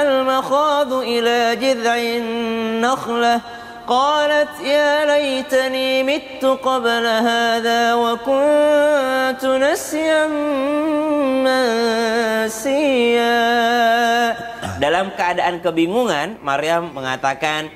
الْمَخَاضُ إِلَى جِذْعِ النَّخْلَةِ قالت يا ليتني مت قبل هذا وكنت نسيا منسيا. Dalam keadaan kebingungan, Maryam mengatakan,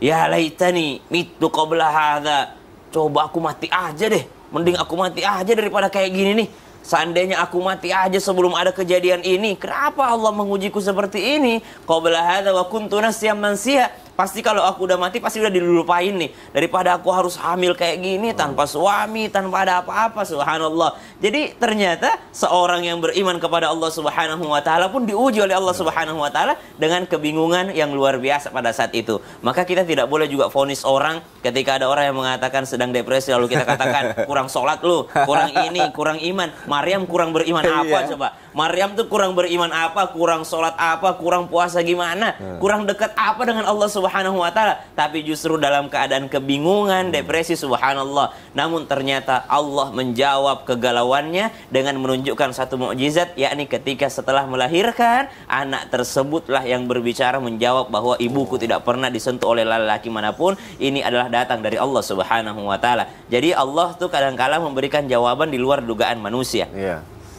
ya laitani mitu qabla hadza. Coba aku mati aja deh. Mending aku mati aja daripada kayak gini nih. Seandainya aku mati aja sebelum ada kejadian ini. Kenapa Allah mengujiku seperti ini? Qabla hadza wa kuntu nasiyan mansiya. Pasti kalau aku udah mati pasti udah dilupain nih, daripada aku harus hamil kayak gini tanpa suami, tanpa ada apa-apa, subhanallah. Jadi ternyata seorang yang beriman kepada Allah Subhanahu wa taala pun diuji oleh Allah Subhanahu wa taala dengan kebingungan yang luar biasa pada saat itu. Maka kita tidak boleh juga vonis orang ketika ada orang yang mengatakan sedang depresi lalu kita katakan kurang sholat lu, kurang ini, kurang iman. Maryam kurang beriman apa coba? Maryam tuh kurang beriman apa, kurang sholat apa, kurang puasa gimana, kurang dekat apa dengan Allah Subhanahu wa taala, tapi justru dalam keadaan kebingungan, depresi, subhanallah. Namun ternyata Allah menjawab kegalauannya dengan menunjukkan satu mukjizat, yakni ketika setelah melahirkan, anak tersebutlah yang berbicara menjawab bahwa ibuku tidak pernah disentuh oleh lelaki manapun, ini adalah datang dari Allah Subhanahu wa taala. Jadi Allah tuh kadang-kala memberikan jawaban di luar dugaan manusia.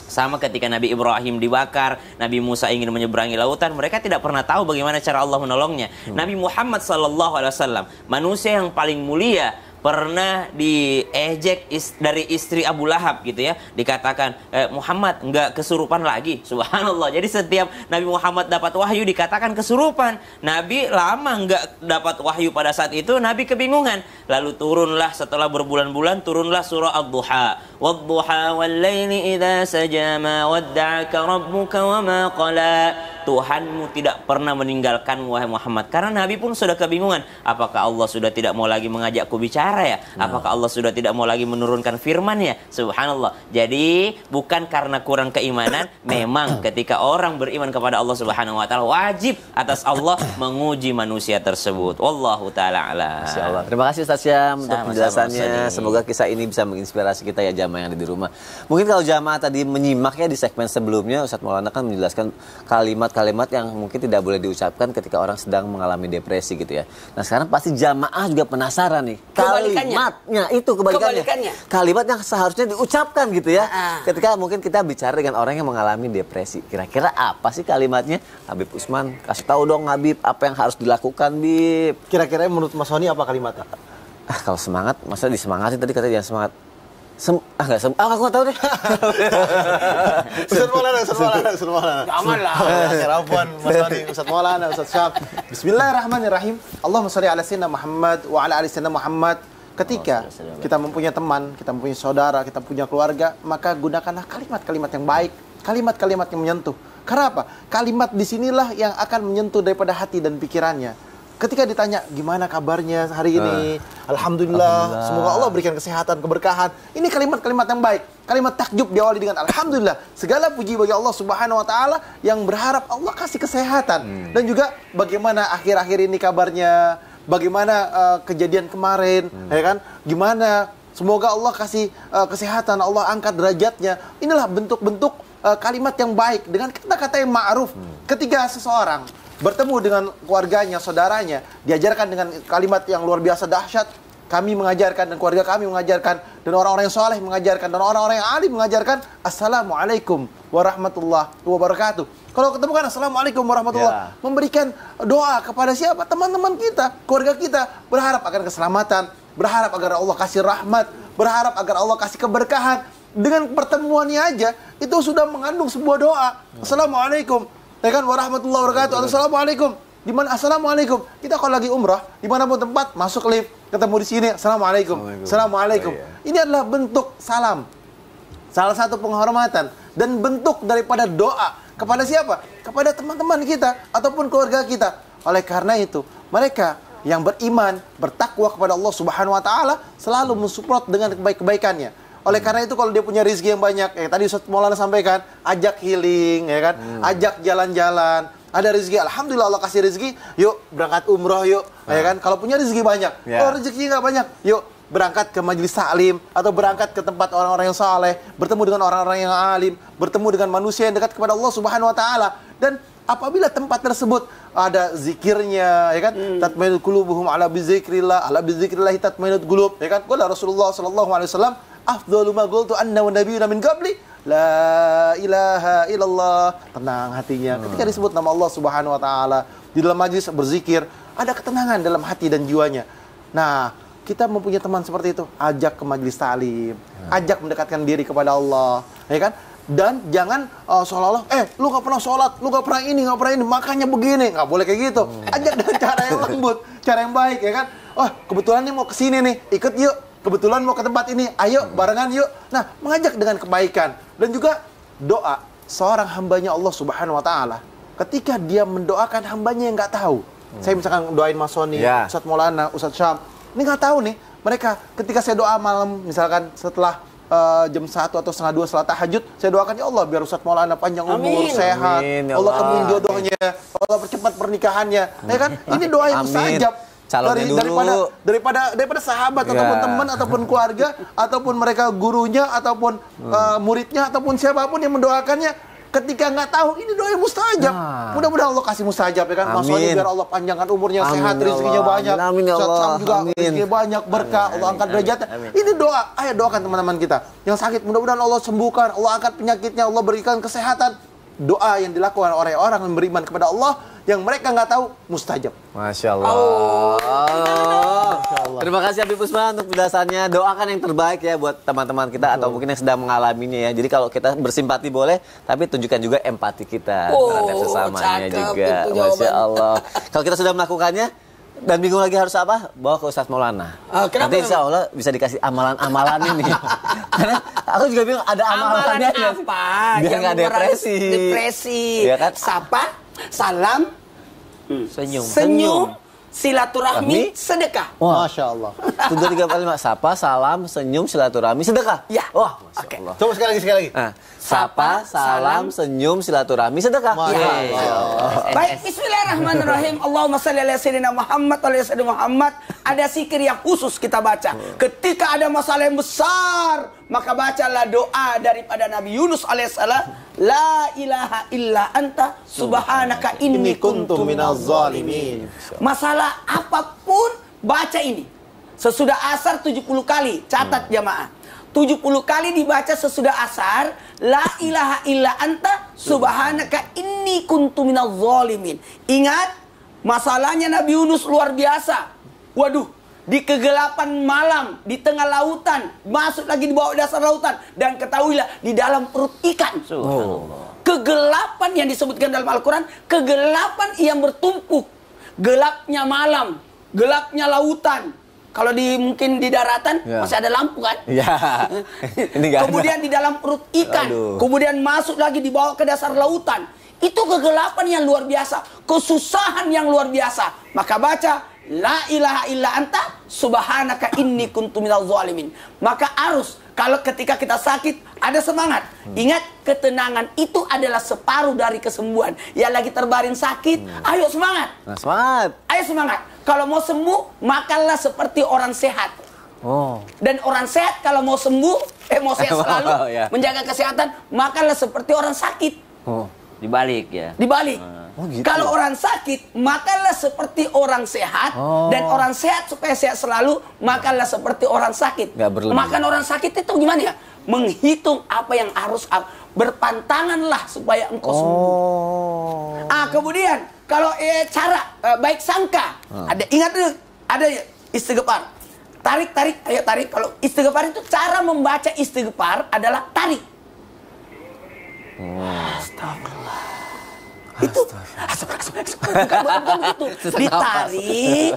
Sama ketika Nabi Ibrahim dibakar, Nabi Musa ingin menyeberangi lautan, mereka tidak pernah tahu bagaimana cara Allah menolongnya. Nabi Muhammad SAW, manusia yang paling mulia, pernah diejek dari istri Abu Lahab gitu ya, dikatakan Muhammad nggak kesurupan lagi, subhanallah. Jadi setiap Nabi Muhammad dapat wahyu dikatakan kesurupan. Nabi lama nggak dapat wahyu pada saat itu, Nabi kebingungan. Lalu turunlah setelah berbulan-bulan, turunlah surah Ad-Duha. Wad-duha wal-laili idza saja ma wadda'aka rabbuka wa ma qala. Tuhanmu tidak pernah meninggalkanmu wahai Muhammad. Karena Nabi pun sudah kebingungan, apakah Allah sudah tidak mau lagi mengajakku bicara ya? Apakah Allah sudah tidak mau lagi menurunkan firman ya? Subhanallah. Jadi bukan karena kurang keimanan, memang ketika orang beriman kepada Allah Subhanahu wa taala wajib atas Allah menguji manusia tersebut. Wallahu taala a'lam. Masyaallah. Terima kasih Ustaz Syam untuk penjelasannya. Semoga kisah ini bisa menginspirasi kita ya jamaah yang ada di rumah. Mungkin kalau jamaah tadi menyimak ya di segmen sebelumnya, Ustaz Maulana kan menjelaskan kalimat yang mungkin tidak boleh diucapkan ketika orang sedang mengalami depresi gitu ya. Nah sekarang pasti jamaah juga penasaran nih. Kalimatnya itu kebalikannya. Kalimat yang seharusnya diucapkan gitu ya. Ketika mungkin kita bicara dengan orang yang mengalami depresi. Kira-kira apa sih kalimatnya? Habib Utsman, kasih tahu dong Habib, apa yang harus dilakukan Bib? Kira-kira menurut Mas Soni apa kalimatnya? Kalau semangat, masa disemangatin tadi katanya jangan semangat. Aku nggak tahu deh. Ustaz Maulana. Janganlah. Afwan, Mas Tony, Ustaz Maulana, Ustaz Syam. Bismillahirrahmanirrahim. Allahumma shalli ala sayyidina Muhammad wa ala ali sayyidina Muhammad. Ketika kita mempunyai teman, kita mempunyai saudara, kita punya keluarga, maka gunakanlah kalimat-kalimat yang baik, kalimat-kalimat yang menyentuh. Karena apa? Kalimat disinilah yang akan menyentuh daripada hati dan pikirannya. Ketika ditanya, gimana kabarnya hari ini? Alhamdulillah. Semoga Allah berikan kesehatan, keberkahan. Ini kalimat-kalimat yang baik. Kalimat takjub diawali dengan Alhamdulillah. Segala puji bagi Allah Subhanahu Wa Taala yang berharap Allah kasih kesehatan. Dan juga bagaimana akhir-akhir ini kabarnya, bagaimana kejadian kemarin, ya kan? Gimana? Semoga Allah kasih kesehatan, Allah angkat derajatnya. Inilah bentuk-bentuk kalimat yang baik dengan kata-kata yang ma'ruf. Ketika seseorang bertemu dengan keluarganya, saudaranya, diajarkan dengan kalimat yang luar biasa dahsyat. Kami mengajarkan dan keluarga kami mengajarkan dan orang-orang yang soleh mengajarkan dan orang-orang yang alim mengajarkan Assalamualaikum warahmatullahi wabarakatuh. Kalau ketemu kan Assalamualaikum warahmatullahi, memberikan doa kepada siapa? Teman-teman kita, keluarga kita, berharap akan keselamatan, berharap agar Allah kasih rahmat, berharap agar Allah kasih keberkahan. Dengan pertemuannya aja itu sudah mengandung sebuah doa. Assalamualaikum ya kan warahmatullahi wabarakatuh. Assalamualaikum. Di mana Assalamualaikum? Kita kalau lagi umrah, dimanapun tempat, masuk lift, ketemu di sini, Assalamualaikum. Assalamualaikum. Ini adalah bentuk salam. Salah satu penghormatan dan bentuk daripada doa kepada siapa? Kepada teman-teman kita ataupun keluarga kita. Oleh karena itu, mereka yang beriman, bertakwa kepada Allah Subhanahu Wa Taala selalu mensupport dengan kebaikannya. Oleh karena itu kalau dia punya rezeki yang banyak, tadi Ustaz Maulana sampaikan, ajak healing, ya kan, ajak jalan-jalan. Ada rezeki, alhamdulillah Allah kasih rezeki, yuk berangkat umroh yuk, ya kan. Kalau punya rezeki banyak, kalau rezeki nggak banyak, yuk berangkat ke majelis taklim atau berangkat ke tempat orang-orang yang saleh, bertemu dengan orang-orang yang alim, bertemu dengan manusia yang dekat kepada Allah Subhanahu Wa Taala. Dan apabila tempat tersebut ada zikirnya, ya kan, tatmainul qulubuhum ala bizikrillah, ala bizikrillah tatmainul qulub, ya kan. Qala Rasulullah sallallahu alaihi wasallam, afdalu ma qultu anna wa nabiyyuna min qabli la ilaha illallah. Tenang hatinya ketika disebut nama Allah Subhanahu Wa Taala di dalam majlis berzikir, ada ketenangan dalam hati dan jiwanya. Nah, kita mempunyai teman seperti itu, ajak ke majlis ta'lim, ajak mendekatkan diri kepada Allah, ya kan. Dan jangan seolah-olah, lu gak pernah sholat, lu gak pernah ini, makanya begini. Gak boleh kayak gitu. Ajak dengan cara yang lembut, cara yang baik, ya kan. Oh, kebetulan nih mau kesini nih, ikut yuk. Kebetulan mau ke tempat ini, ayo barengan yuk. Nah, mengajak dengan kebaikan. Dan juga doa seorang hambanya Allah Subhanahu Wa Taala. Ketika dia mendoakan hambanya yang gak tahu. Saya misalkan doain Mas Sony, Ustaz Maulana, Ustaz Syam. Ini gak tahu nih, mereka ketika saya doa malam, misalkan setelah jam 1 atau setengah 2 setelah tahajud, saya doakan, ya Allah biar Ustaz Maulana panjang umur, sehat, ya Allah temuin jodohnya, Allah percepat pernikahannya, ya kan? Ini doa yang mustajab daripada sahabat ataupun teman ataupun keluarga ataupun mereka gurunya ataupun muridnya ataupun siapapun yang mendoakannya. Ketika nggak tahu, ini doa yang mustajab. Mudah-mudahan Allah kasih mustajab, ya kan? Mas Wali biar Allah panjangkan umurnya, sehat, rezekinya banyak. Ustaz Sam juga rezekinya banyak, berkah, Allah angkat derajatnya. Ini doa, ayo doakan teman-teman kita yang sakit, mudah-mudahan Allah sembuhkan, Allah angkat penyakitnya, Allah berikan kesehatan. Doa yang dilakukan oleh orang yang beriman kepada Allah yang mereka nggak tahu, mustajab. Masya Allah. Terima kasih Habib Usman untuk penjelasannya. Doakan yang terbaik ya buat teman-teman kita atau mungkin yang sedang mengalaminya ya. Jadi kalau kita bersimpati boleh, tapi tunjukkan juga empati kita terhadap sesamanya juga. Masya Allah. Kalau kita sudah melakukannya dan bingung lagi harus apa, bawa ke Ustaz Maulana. Nanti insya Allah bisa dikasih amalan-amalan ini. Karena aku juga bingung ada amalannya apa? Biar nggak depresi. Ya kan? Sapa, salam, senyum, silaturahmi, sedekah. Masya Allah. Sudah 3 kalimat. Sapa, salam, senyum, silaturahmi, sedekah. Ya. Wah, Masya Allah. Coba sekali lagi. Sapa, salam, senyum, silaturahmi, sedekah. Baik, bismillahirrahmanirrahim. Allahumma shalli ala sayyidina Muhammad wa ala sayyidina Muhammad. Ada zikir yang khusus kita baca. Ketika ada masalah yang besar, maka bacalah doa daripada Nabi Yunus alaihissalam. La ilaha illa anta subhanaka inni kuntu minaz zalimin. Masalah apapun baca ini. Sesudah asar 70 kali. Catat jamaah. 70 kali dibaca sesudah asar. La ilaha illa anta subhanaka inni kuntu minaz zalimin. Ingat, masalahnya Nabi Yunus luar biasa. Waduh, di kegelapan malam, di tengah lautan, masuk lagi di bawah dasar lautan, dan ketahuilah di dalam perut ikan. Kegelapan yang disebutkan dalam Al-Quran, kegelapan yang bertumpuk, gelapnya malam, gelapnya lautan. Kalau mungkin di daratan masih ada lampu kan? Ya. Ini kemudian di dalam perut ikan, kemudian masuk lagi dibawa ke dasar lautan. Itu kegelapan yang luar biasa, kesusahan yang luar biasa. Maka baca la ilaha illa anta subhanaka inni kuntu minadz zalimin. Maka harus kalau ketika kita sakit ada semangat. Ingat, ketenangan itu adalah separuh dari kesembuhan. Yang lagi terbaring sakit, ayo semangat. Nah, semangat. Ayo semangat. Kalau mau sembuh, makanlah seperti orang sehat. Dan orang sehat kalau mau sembuh, mau sehat selalu, menjaga kesehatan, makanlah seperti orang sakit. Dibalik ya. Dibalik. Gitu. Kalau orang sakit, makanlah seperti orang sehat. Dan orang sehat supaya sehat selalu, makanlah seperti orang sakit. Makan orang sakit itu gimana ya? Menghitung apa yang harus, berpantanganlah supaya engkau sembuh. Kemudian kalau cara baik sangka, ingat dulu, ada istighfar. Tarik, ayo tarik. Kalau istighfar itu cara membaca istighfar adalah tarik. Astagfirullah. Itu bukan begitu. Ditarik.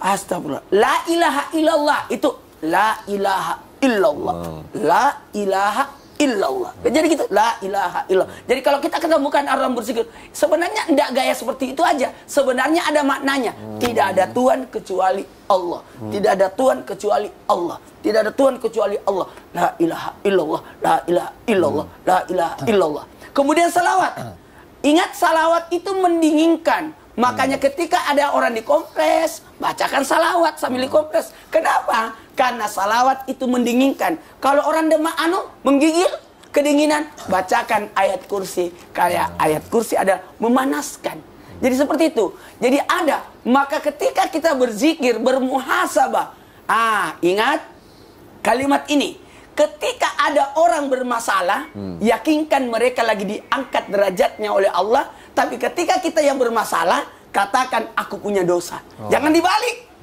Astagfirullah. La ilaha illallah. Itu la ilaha illallah. La ilaha illallah. Jadi gitu, la ilaha illallah. Jadi kalau kita ketemukan orang berzikir, sebenarnya tidak gaya seperti itu aja. Sebenarnya ada maknanya. Tidak ada Tuhan kecuali Allah. Tidak ada Tuhan kecuali Allah. Tidak ada Tuhan kecuali Allah. La ilaha illallah. La ilaha illallah. La ilaha illallah. Kemudian salawat. Ingat, salawat itu mendinginkan. Makanya ketika ada orang dikompres, bacakan salawat sambil dikompres. Kenapa? Karena salawat itu mendinginkan. Kalau orang demam menggigil, kedinginan, bacakan ayat kursi. Kayak ayat kursi ada memanaskan. Jadi seperti itu. Jadi ada. Maka ketika kita berzikir, bermuhasabah. Ingat kalimat ini. Ketika ada orang bermasalah, yakinkan mereka lagi diangkat derajatnya oleh Allah. Tapi ketika kita yang bermasalah, katakan aku punya dosa. Jangan dibalik.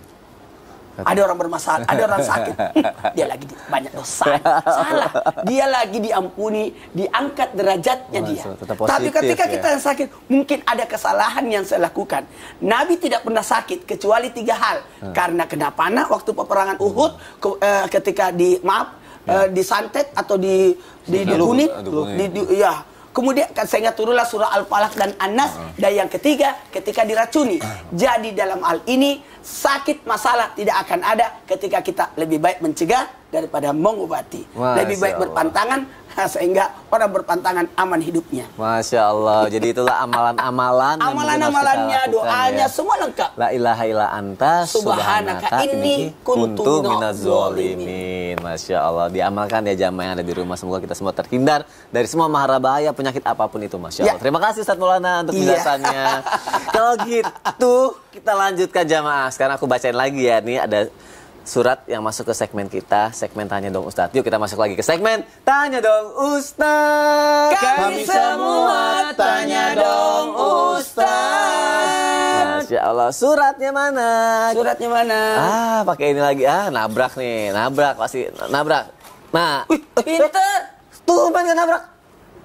Ada orang bermasalah, ada orang sakit. Dia lagi banyak dosa. Salah. Dia lagi diampuni, diangkat derajatnya dia. Tapi ketika kita yang sakit, mungkin ada kesalahan yang saya lakukan. Nabi tidak pernah sakit kecuali 3 hal. Karena kena panah waktu peperangan Uhud, ketika disantet atau dikunit, ya. Kemudian sehingga turunlah surah Al-Falaq dan An-Nas. Dan yang ketiga, ketika diracuni. Jadi dalam hal ini sakit masalah tidak akan ada ketika kita lebih baik mencegah daripada mengobati. Lebih baik berpantangan sehingga orang berpantangan aman hidupnya. Masya Allah. Jadi itulah amalan-amalan. Amalan-amalannya, doanya, semua lengkap. La ilaha illa anta subhanaka inni kuntu minadz zalimin. Masya Allah. Diamalkan ya jamaah yang ada di rumah. Semoga kita semua terhindar dari semua mahara bahaya, penyakit apapun itu. Masya Allah. Terima kasih Ustaz Maulana untuk penjelasannya. Kalau gitu kita lanjutkan jamaah. Sekarang aku bacain lagi ya. Nih ada surat yang masuk ke segmen kita, segmen Tanya Dong Ustadz. Yuk kita masuk lagi ke segmen Tanya Dong Ustadz. Kami semua tanya dong Ustadz. Masya Allah. Suratnya mana? Suratnya mana? Pakai ini lagi. Nabrak nih. Nabrak pasti. Nabrak. Nah. Pinter. Tuh kan nabrak.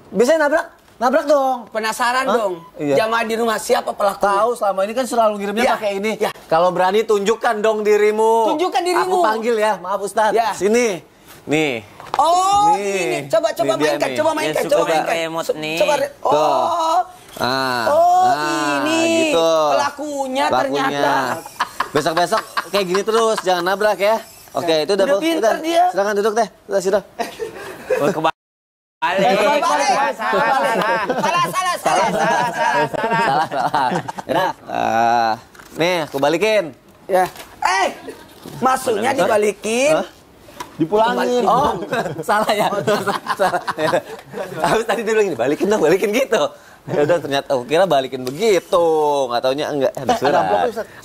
Biasanya nabrak. Nabrak dong. Penasaran dong. Iya. Jamaah di rumah siapa pelakunya? Tahu selama ini kan selalu ngirimnya pakai ini. Kalau berani tunjukkan dong dirimu. Tunjukkan dirimu. Aku panggil ya. Maaf Ustadz. Sini. Nih. Oh, ini. Coba mainkan. Coba mainkan. Remote nih. Coba. Ini. Gitu. Pelakunya ternyata. Besok-besok kayak gini terus. Jangan nabrak ya. Oke, itu udah pinter dia. Silakan duduk teh. Sudah. Salah. Nih, aku balikin. Ya. Masuknya dibalikin. Dipulangin. Oh, salah ya. Salah. Habis tadi dia bilang balikin gitu. Ya udah ternyata aku kira balikin begitu. Enggak taunya enggak. Ada surat.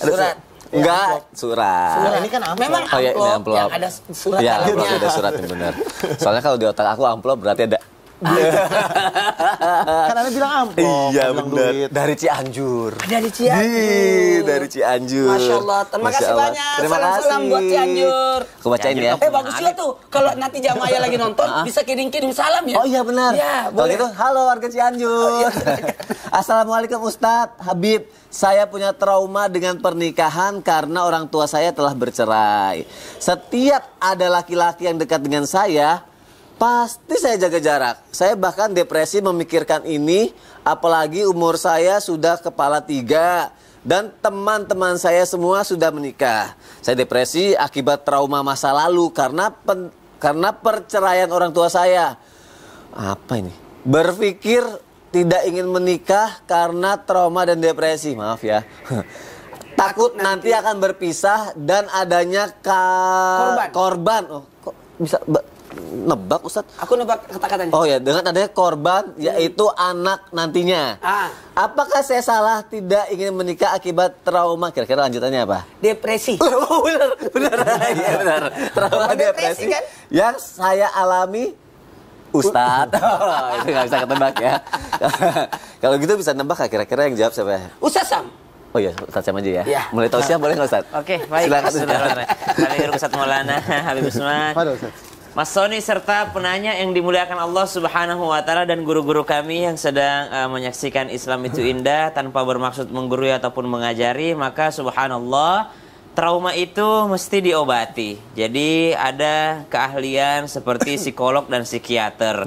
Surat. Enggak, surat. Ini kan amplop. Memang amplop, yang ada surat. Iya, ada surat yang benar. Soalnya kalau di otak aku amplop berarti ada Kan Anda bilang amplop. Iya bilang benar. duit. Dari Cianjur. Dari Cianjur. Dari Cianjur. Masya Allah. Terima Masya kasih Allah. banyak. Terima Salam-salam kasih. buat Cianjur. Aku bacain ya. Bagus juga tuh. Kalau nanti jamaah lagi nonton, bisa kirim-kirim salam ya. Oh iya benar. Ya, Kalau boleh. gitu, halo warga Cianjur. Assalamualaikum Ustadz Habib. Saya punya trauma dengan pernikahan karena orang tua saya telah bercerai. Setiap ada laki-laki yang dekat dengan saya, pasti saya jaga jarak. Saya bahkan depresi memikirkan ini, apalagi umur saya sudah kepala 3 dan teman-teman saya semua sudah menikah. Saya depresi akibat trauma masa lalu karena perceraian orang tua saya. Apa ini? Berpikir tidak ingin menikah karena trauma dan depresi. Maaf ya. Takut nanti akan berpisah dan adanya korban. Oh, kok bisa nebak Ustadz? Aku nebak kata-katanya. Oh ya, dengan adanya korban yaitu anak nantinya. Apakah saya salah tidak ingin menikah akibat trauma? Kira-kira lanjutannya apa? Depresi. Oh, benar. Iya benar. Trauma depresi kan? yang saya alami. Ustadz, itu nggak bisa ketebak ya. Kalau gitu bisa nebak kira-kira yang jawab siapa? Ustaz Sam. Oh iya, Ustadz Sam aja ya. Ya. Mulai tausiah boleh nggak Ustadz? Oke, baik. Silakan. Kami Ustadz Maulana Habib Usman. Halo, Ustaz. Mas Sony serta penanya yang dimuliakan Allah Subhanahu wa taala dan guru-guru kami yang sedang menyaksikan Islam itu indah tanpa bermaksud menggurui ataupun mengajari, maka subhanallah trauma itu mesti diobati. Jadi ada keahlian seperti psikolog dan psikiater.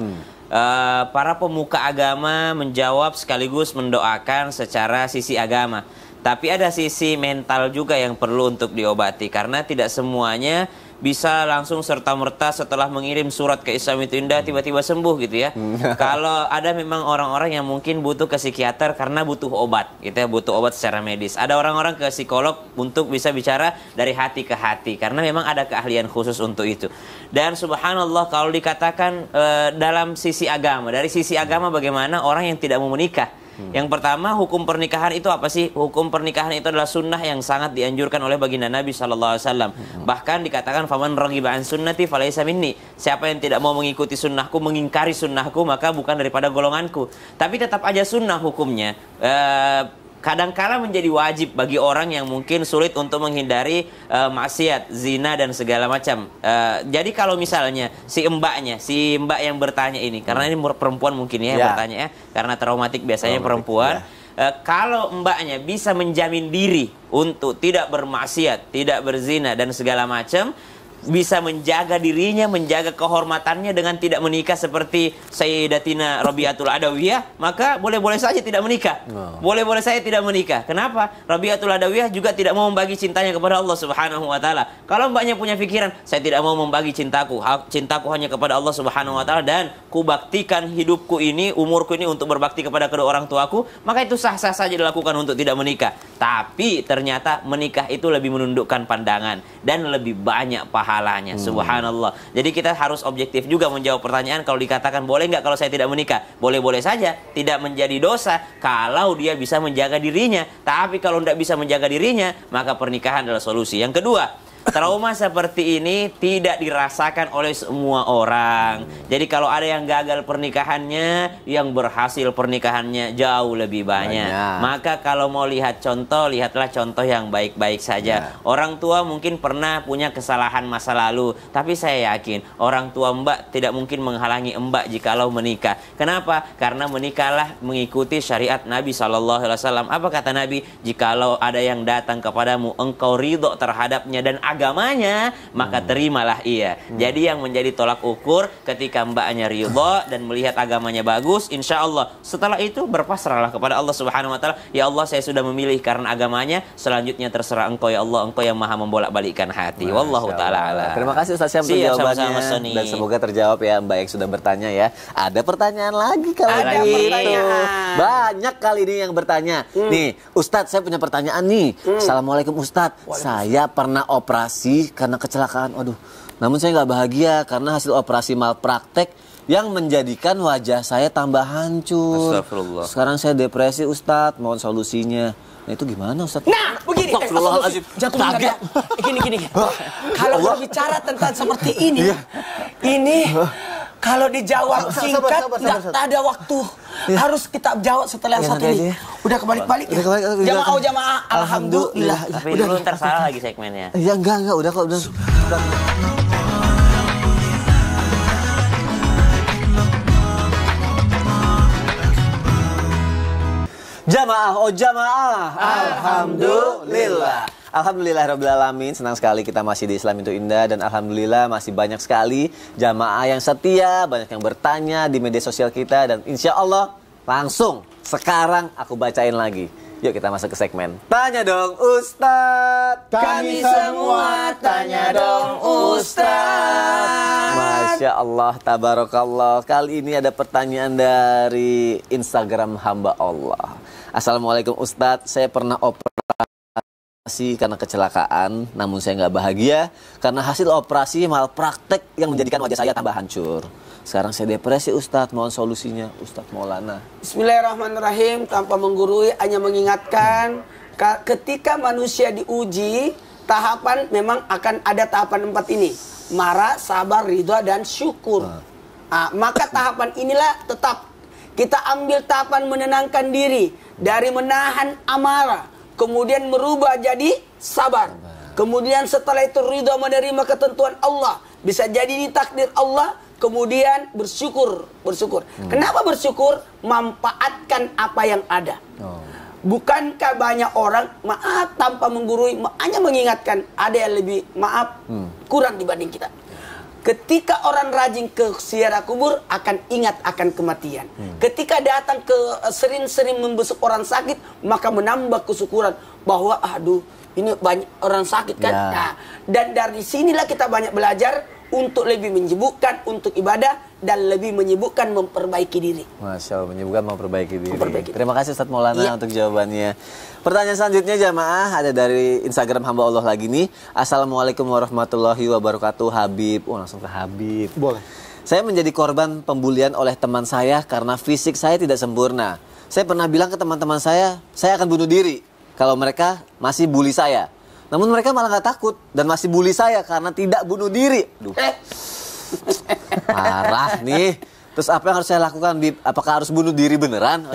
Para pemuka agama menjawab sekaligus mendoakan secara sisi agama. Tapi ada sisi mental juga yang perlu untuk diobati karena tidak semuanya bisa langsung serta-merta setelah mengirim surat ke Islam itu indah tiba-tiba sembuh gitu ya. Kalau ada memang orang-orang yang mungkin butuh ke psikiater karena butuh obat gitu ya, butuh obat secara medis. Ada orang-orang ke psikolog untuk bisa bicara dari hati ke hati karena memang ada keahlian khusus untuk itu. Dan subhanallah kalau dikatakan dalam sisi agama, dari sisi agama bagaimana orang yang tidak mau menikah. Yang pertama, hukum pernikahan itu apa sih? Hukum pernikahan itu adalah sunnah yang sangat dianjurkan oleh baginda Nabi SAW. Bahkan dikatakan, faman raghiba an sunnati falaysa minni. Siapa yang tidak mau mengikuti sunnahku, mengingkari sunnahku, maka bukan daripada golonganku. Tapi tetap aja sunnah hukumnya. Kadangkala menjadi wajib bagi orang yang mungkin sulit untuk menghindari maksiat, zina dan segala macam. Jadi kalau misalnya si mbak yang bertanya ini, karena ini perempuan mungkin ya yang bertanya ya, karena traumatik biasanya perempuan. Kalau mbaknya bisa menjamin diri untuk tidak bermaksiat, tidak berzina dan segala macam, bisa menjaga dirinya, menjaga kehormatannya dengan tidak menikah seperti Sayyidatina Rabi'atul Adawiyah, maka boleh-boleh saja tidak menikah. Boleh-boleh saja tidak menikah. Kenapa? Rabi'atul Adawiyah juga tidak mau membagi cintanya kepada Allah Subhanahu wa taala. Kalau mbaknya punya pikiran, saya tidak mau membagi cintaku hanya kepada Allah Subhanahu wa taala dan kubaktikan hidupku ini, umurku ini untuk berbakti kepada kedua orang tuaku, maka itu sah-sah saja dilakukan untuk tidak menikah. Tapi ternyata menikah itu lebih menundukkan pandangan dan lebih banyak pahalanya. Subhanallah. Jadi kita harus objektif juga menjawab pertanyaan. Kalau dikatakan boleh nggak kalau saya tidak menikah, boleh-boleh saja, tidak menjadi dosa kalau dia bisa menjaga dirinya. Tapi kalau tidak bisa menjaga dirinya, maka pernikahan adalah solusi. Yang kedua, trauma seperti ini tidak dirasakan oleh semua orang. Jadi kalau ada yang gagal pernikahannya, yang berhasil pernikahannya jauh lebih banyak. Maka kalau mau lihat contoh, lihatlah contoh yang baik-baik saja. Orang tua mungkin pernah punya kesalahan masa lalu, tapi saya yakin orang tua mbak tidak mungkin menghalangi mbak jikalau menikah. Kenapa? Karena menikahlah mengikuti syariat Nabi SAW. Apa kata Nabi? Jikalau ada yang datang kepadamu, engkau ridho terhadapnya dan agamanya, maka terimalah ia. Jadi yang menjadi tolak ukur ketika mbaknya ridho dan melihat agamanya bagus, insya Allah setelah itu berpasrahlah kepada Allah Subhanahu wa taala. Ya Allah, saya sudah memilih karena agamanya, selanjutnya terserah engkau ya Allah, engkau yang maha membolak-balikkan hati. Wallahu taala alam. Terima kasih Ustaz Syam untuk jawabannya dan semoga terjawab ya Mbak yang sudah bertanya ya. Ada pertanyaan lagi kali ini. Banyak kali ini yang bertanya. Nih, Ustadz saya punya pertanyaan nih. Assalamualaikum Ustadz. Saya pernah operasi karena kecelakaan. Waduh. Namun saya nggak bahagia karena hasil operasi malpraktek yang menjadikan wajah saya tambah hancur. Astagfirullah. Sekarang saya depresi Ustadz. Mohon solusinya. Nah itu gimana Ustadz? Nah, begini. Jatuh kaget. Gini. Kalau berbicara tentang seperti ini, Kalau dijawab singkat, nggak ada waktu. Harus kita jawab setelah yang satu ini. Udah kebalik-balik ya? Jamaah, alhamdulillah. Tapi dulu ntar salah lagi segmennya. Ya enggak, udah kok. Udah. Jamaah, alhamdulillah. Alhamdulillahirrabbilalamin. Senang sekali kita masih di Islam itu Indah. Dan alhamdulillah masih banyak sekali jamaah yang setia, banyak yang bertanya di media sosial kita. Dan insya Allah langsung sekarang aku bacain lagi. Yuk kita masuk ke segmen Tanya Dong Ustadz. Kami semua tanya dong Ustadz. Masya Allah, tabarakallah. Kali ini ada pertanyaan dari Instagram hamba Allah. Assalamualaikum Ustadz, saya pernah operasi karena kecelakaan, namun saya nggak bahagia karena hasil operasi malpraktek yang menjadikan wajah saya tambah hancur. Sekarang saya depresi Ustadz, mohon solusinya Ustadz Maulana. Bismillahirrahmanirrahim. Tanpa menggurui, hanya mengingatkan ketika manusia diuji, tahapan memang akan ada tahapan 4 ini: marah, sabar, ridha, dan syukur. Maka tahapan inilah tetap kita ambil tahapan menenangkan diri dari menahan amarah, kemudian merubah jadi sabar. Kemudian setelah itu ridha, menerima ketentuan Allah, bisa jadi di takdir Allah. Kemudian bersyukur. Kenapa bersyukur? Manfaatkan apa yang ada. Bukankah banyak orang, maaf tanpa menggurui, hanya mengingatkan, ada yang lebih kurang dibanding kita. Ketika orang rajin ke ziarah kubur akan ingat akan kematian. Ketika datang ke sering-sering membesuk orang sakit, maka menambah kesyukuran bahwa aduh ini banyak orang sakit kan. Ya. Nah, dan dari sinilah kita banyak belajar untuk lebih menyibukkan untuk ibadah dan lebih menyibukkan memperbaiki diri. Masya Allah, menyibukkan memperbaiki diri. Memperbaiki. Terima kasih Ustadz Maulana untuk jawabannya. Pertanyaan selanjutnya jamaah ada dari Instagram hamba Allah lagi nih. Assalamualaikum warahmatullahi wabarakatuh Habib. Langsung ke Habib. Boleh. Saya menjadi korban pembulian oleh teman saya karena fisik saya tidak sempurna. Saya pernah bilang ke teman-teman saya akan bunuh diri kalau mereka masih bully saya. Namun mereka malah nggak takut dan masih bully saya karena tidak bunuh diri. Duh. Parah nih. Terus apa yang harus saya lakukan, Bib? Apakah harus bunuh diri beneran?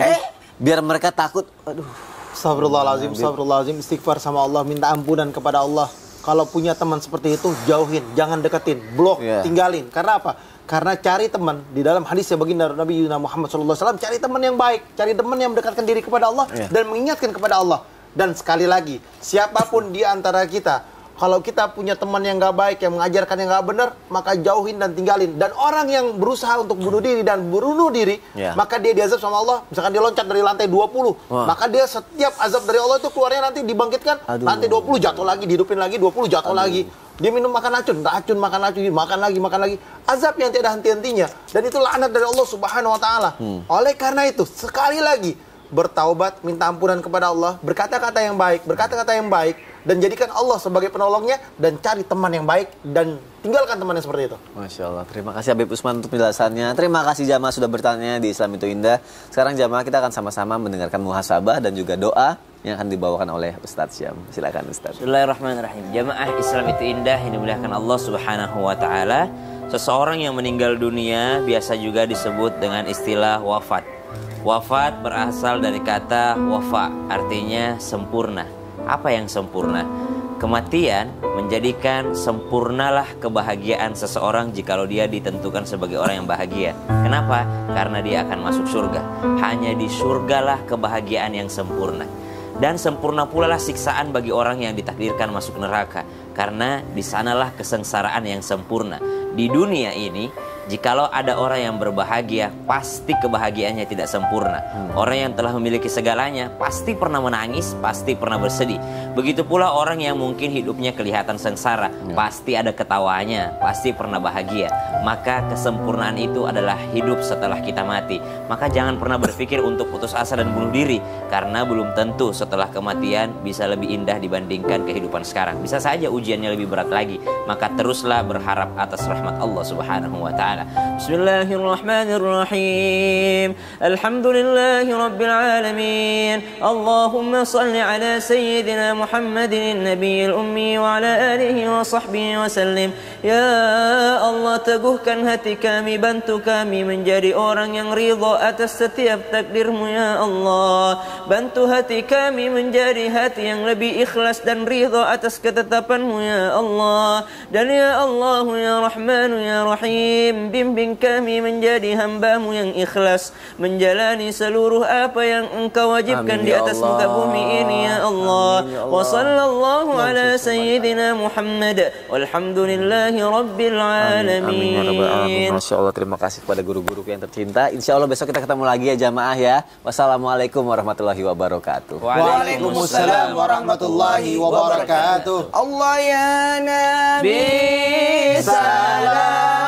Biar mereka takut. Aduh. Astagfirullahaladzim, istighfar sama Allah, minta ampunan kepada Allah. Kalau punya teman seperti itu, jauhin, jangan deketin, blok, tinggalin. Karena apa? Karena cari teman, di dalam hadis yang baginda Nabi Muhammad SAW, cari teman yang baik, cari teman yang mendekatkan diri kepada Allah dan mengingatkan kepada Allah. Dan sekali lagi, siapapun di antara kita, kalau kita punya teman yang gak baik, yang mengajarkan yang gak benar, maka jauhin dan tinggalin. Dan orang yang berusaha untuk bunuh diri dan bunuh diri, maka dia diazab sama Allah. Misalkan dia loncat dari lantai 20, maka dia setiap azab dari Allah itu keluarnya nanti dibangkitkan. Lantai 20 jatuh lagi, dihidupin lagi, 20 jatuh lagi. Dia minum makan racun, makan lagi. Azab yang tidak henti-hentinya. Dan itu laknat dari Allah Subhanahu Wa Taala. Oleh karena itu, sekali lagi, bertaubat, minta ampunan kepada Allah, berkata-kata yang baik, dan jadikan Allah sebagai penolongnya, dan cari teman yang baik, dan tinggalkan teman yang seperti itu. Masya Allah, terima kasih Habib Usman untuk penjelasannya. Terima kasih jamaah sudah bertanya di Islam itu Indah. Sekarang jamaah kita akan sama-sama mendengarkan muhasabah dan juga doa yang akan dibawakan oleh Ustadz Syam. Silakan Ustadz. Bismillahirrahmanirrahim. Jamaah Islam itu Indah yang dimuliakan Allah Subhanahu Wa Taala. Seseorang yang meninggal dunia biasa juga disebut dengan istilah wafat. Wafat berasal dari kata wafa, artinya sempurna. Apa yang sempurna? Kematian menjadikan sempurnalah kebahagiaan seseorang jikalau dia ditentukan sebagai orang yang bahagia. Kenapa? Karena dia akan masuk surga. Hanya di surgalah kebahagiaan yang sempurna. Dan sempurna pula lah siksaan bagi orang yang ditakdirkan masuk neraka. Karena di sanalah kesengsaraan yang sempurna. Di dunia ini, jikalau ada orang yang berbahagia, pasti kebahagiaannya tidak sempurna. Orang yang telah memiliki segalanya pasti pernah menangis, pasti pernah bersedih. Begitu pula orang yang mungkin hidupnya kelihatan sengsara, pasti ada ketawanya, pasti pernah bahagia. Maka kesempurnaan itu adalah hidup setelah kita mati. Maka jangan pernah berpikir untuk putus asa dan bunuh diri, karena belum tentu setelah kematian bisa lebih indah dibandingkan kehidupan sekarang. Bisa saja ujiannya lebih berat lagi. Maka teruslah berharap atas rahmat Allah Subhanahu Wa Taala. taala. Bismillahirrahmanirrahim. Alhamdulillahi rabbil alamin. Allahumma salli ala sayyidina Muhammadin nabiyil ummi wa ala alihi wa sahbihi wa sallim. Ya Allah, teguhkan hati kami, bantu kami menjadi orang yang ridha atas setiap takdir-Mu ya Allah. Bantu hati kami menjadi hati yang lebih ikhlas dan ridha atas ketetapan-Mu ya Allah. Dan ya Allah ya Rahman ya Rahim, bimbing kami menjadi hamba-Mu yang ikhlas menjalani seluruh apa yang Engkau wajibkan di atas muka bumi ini ya Allah. Wa sallallahu ala sayyidina Muhammad walhamdulillahi rabbil alamin. Masya Allah, terima kasih kepada guru-guru yang tercinta. Insya Allah besok kita ketemu lagi ya jamaah ya. Wassalamualaikum warahmatullahi wabarakatuh. Waalaikumsalam warahmatullahi wabarakatuh. Allah ya Nabi salam.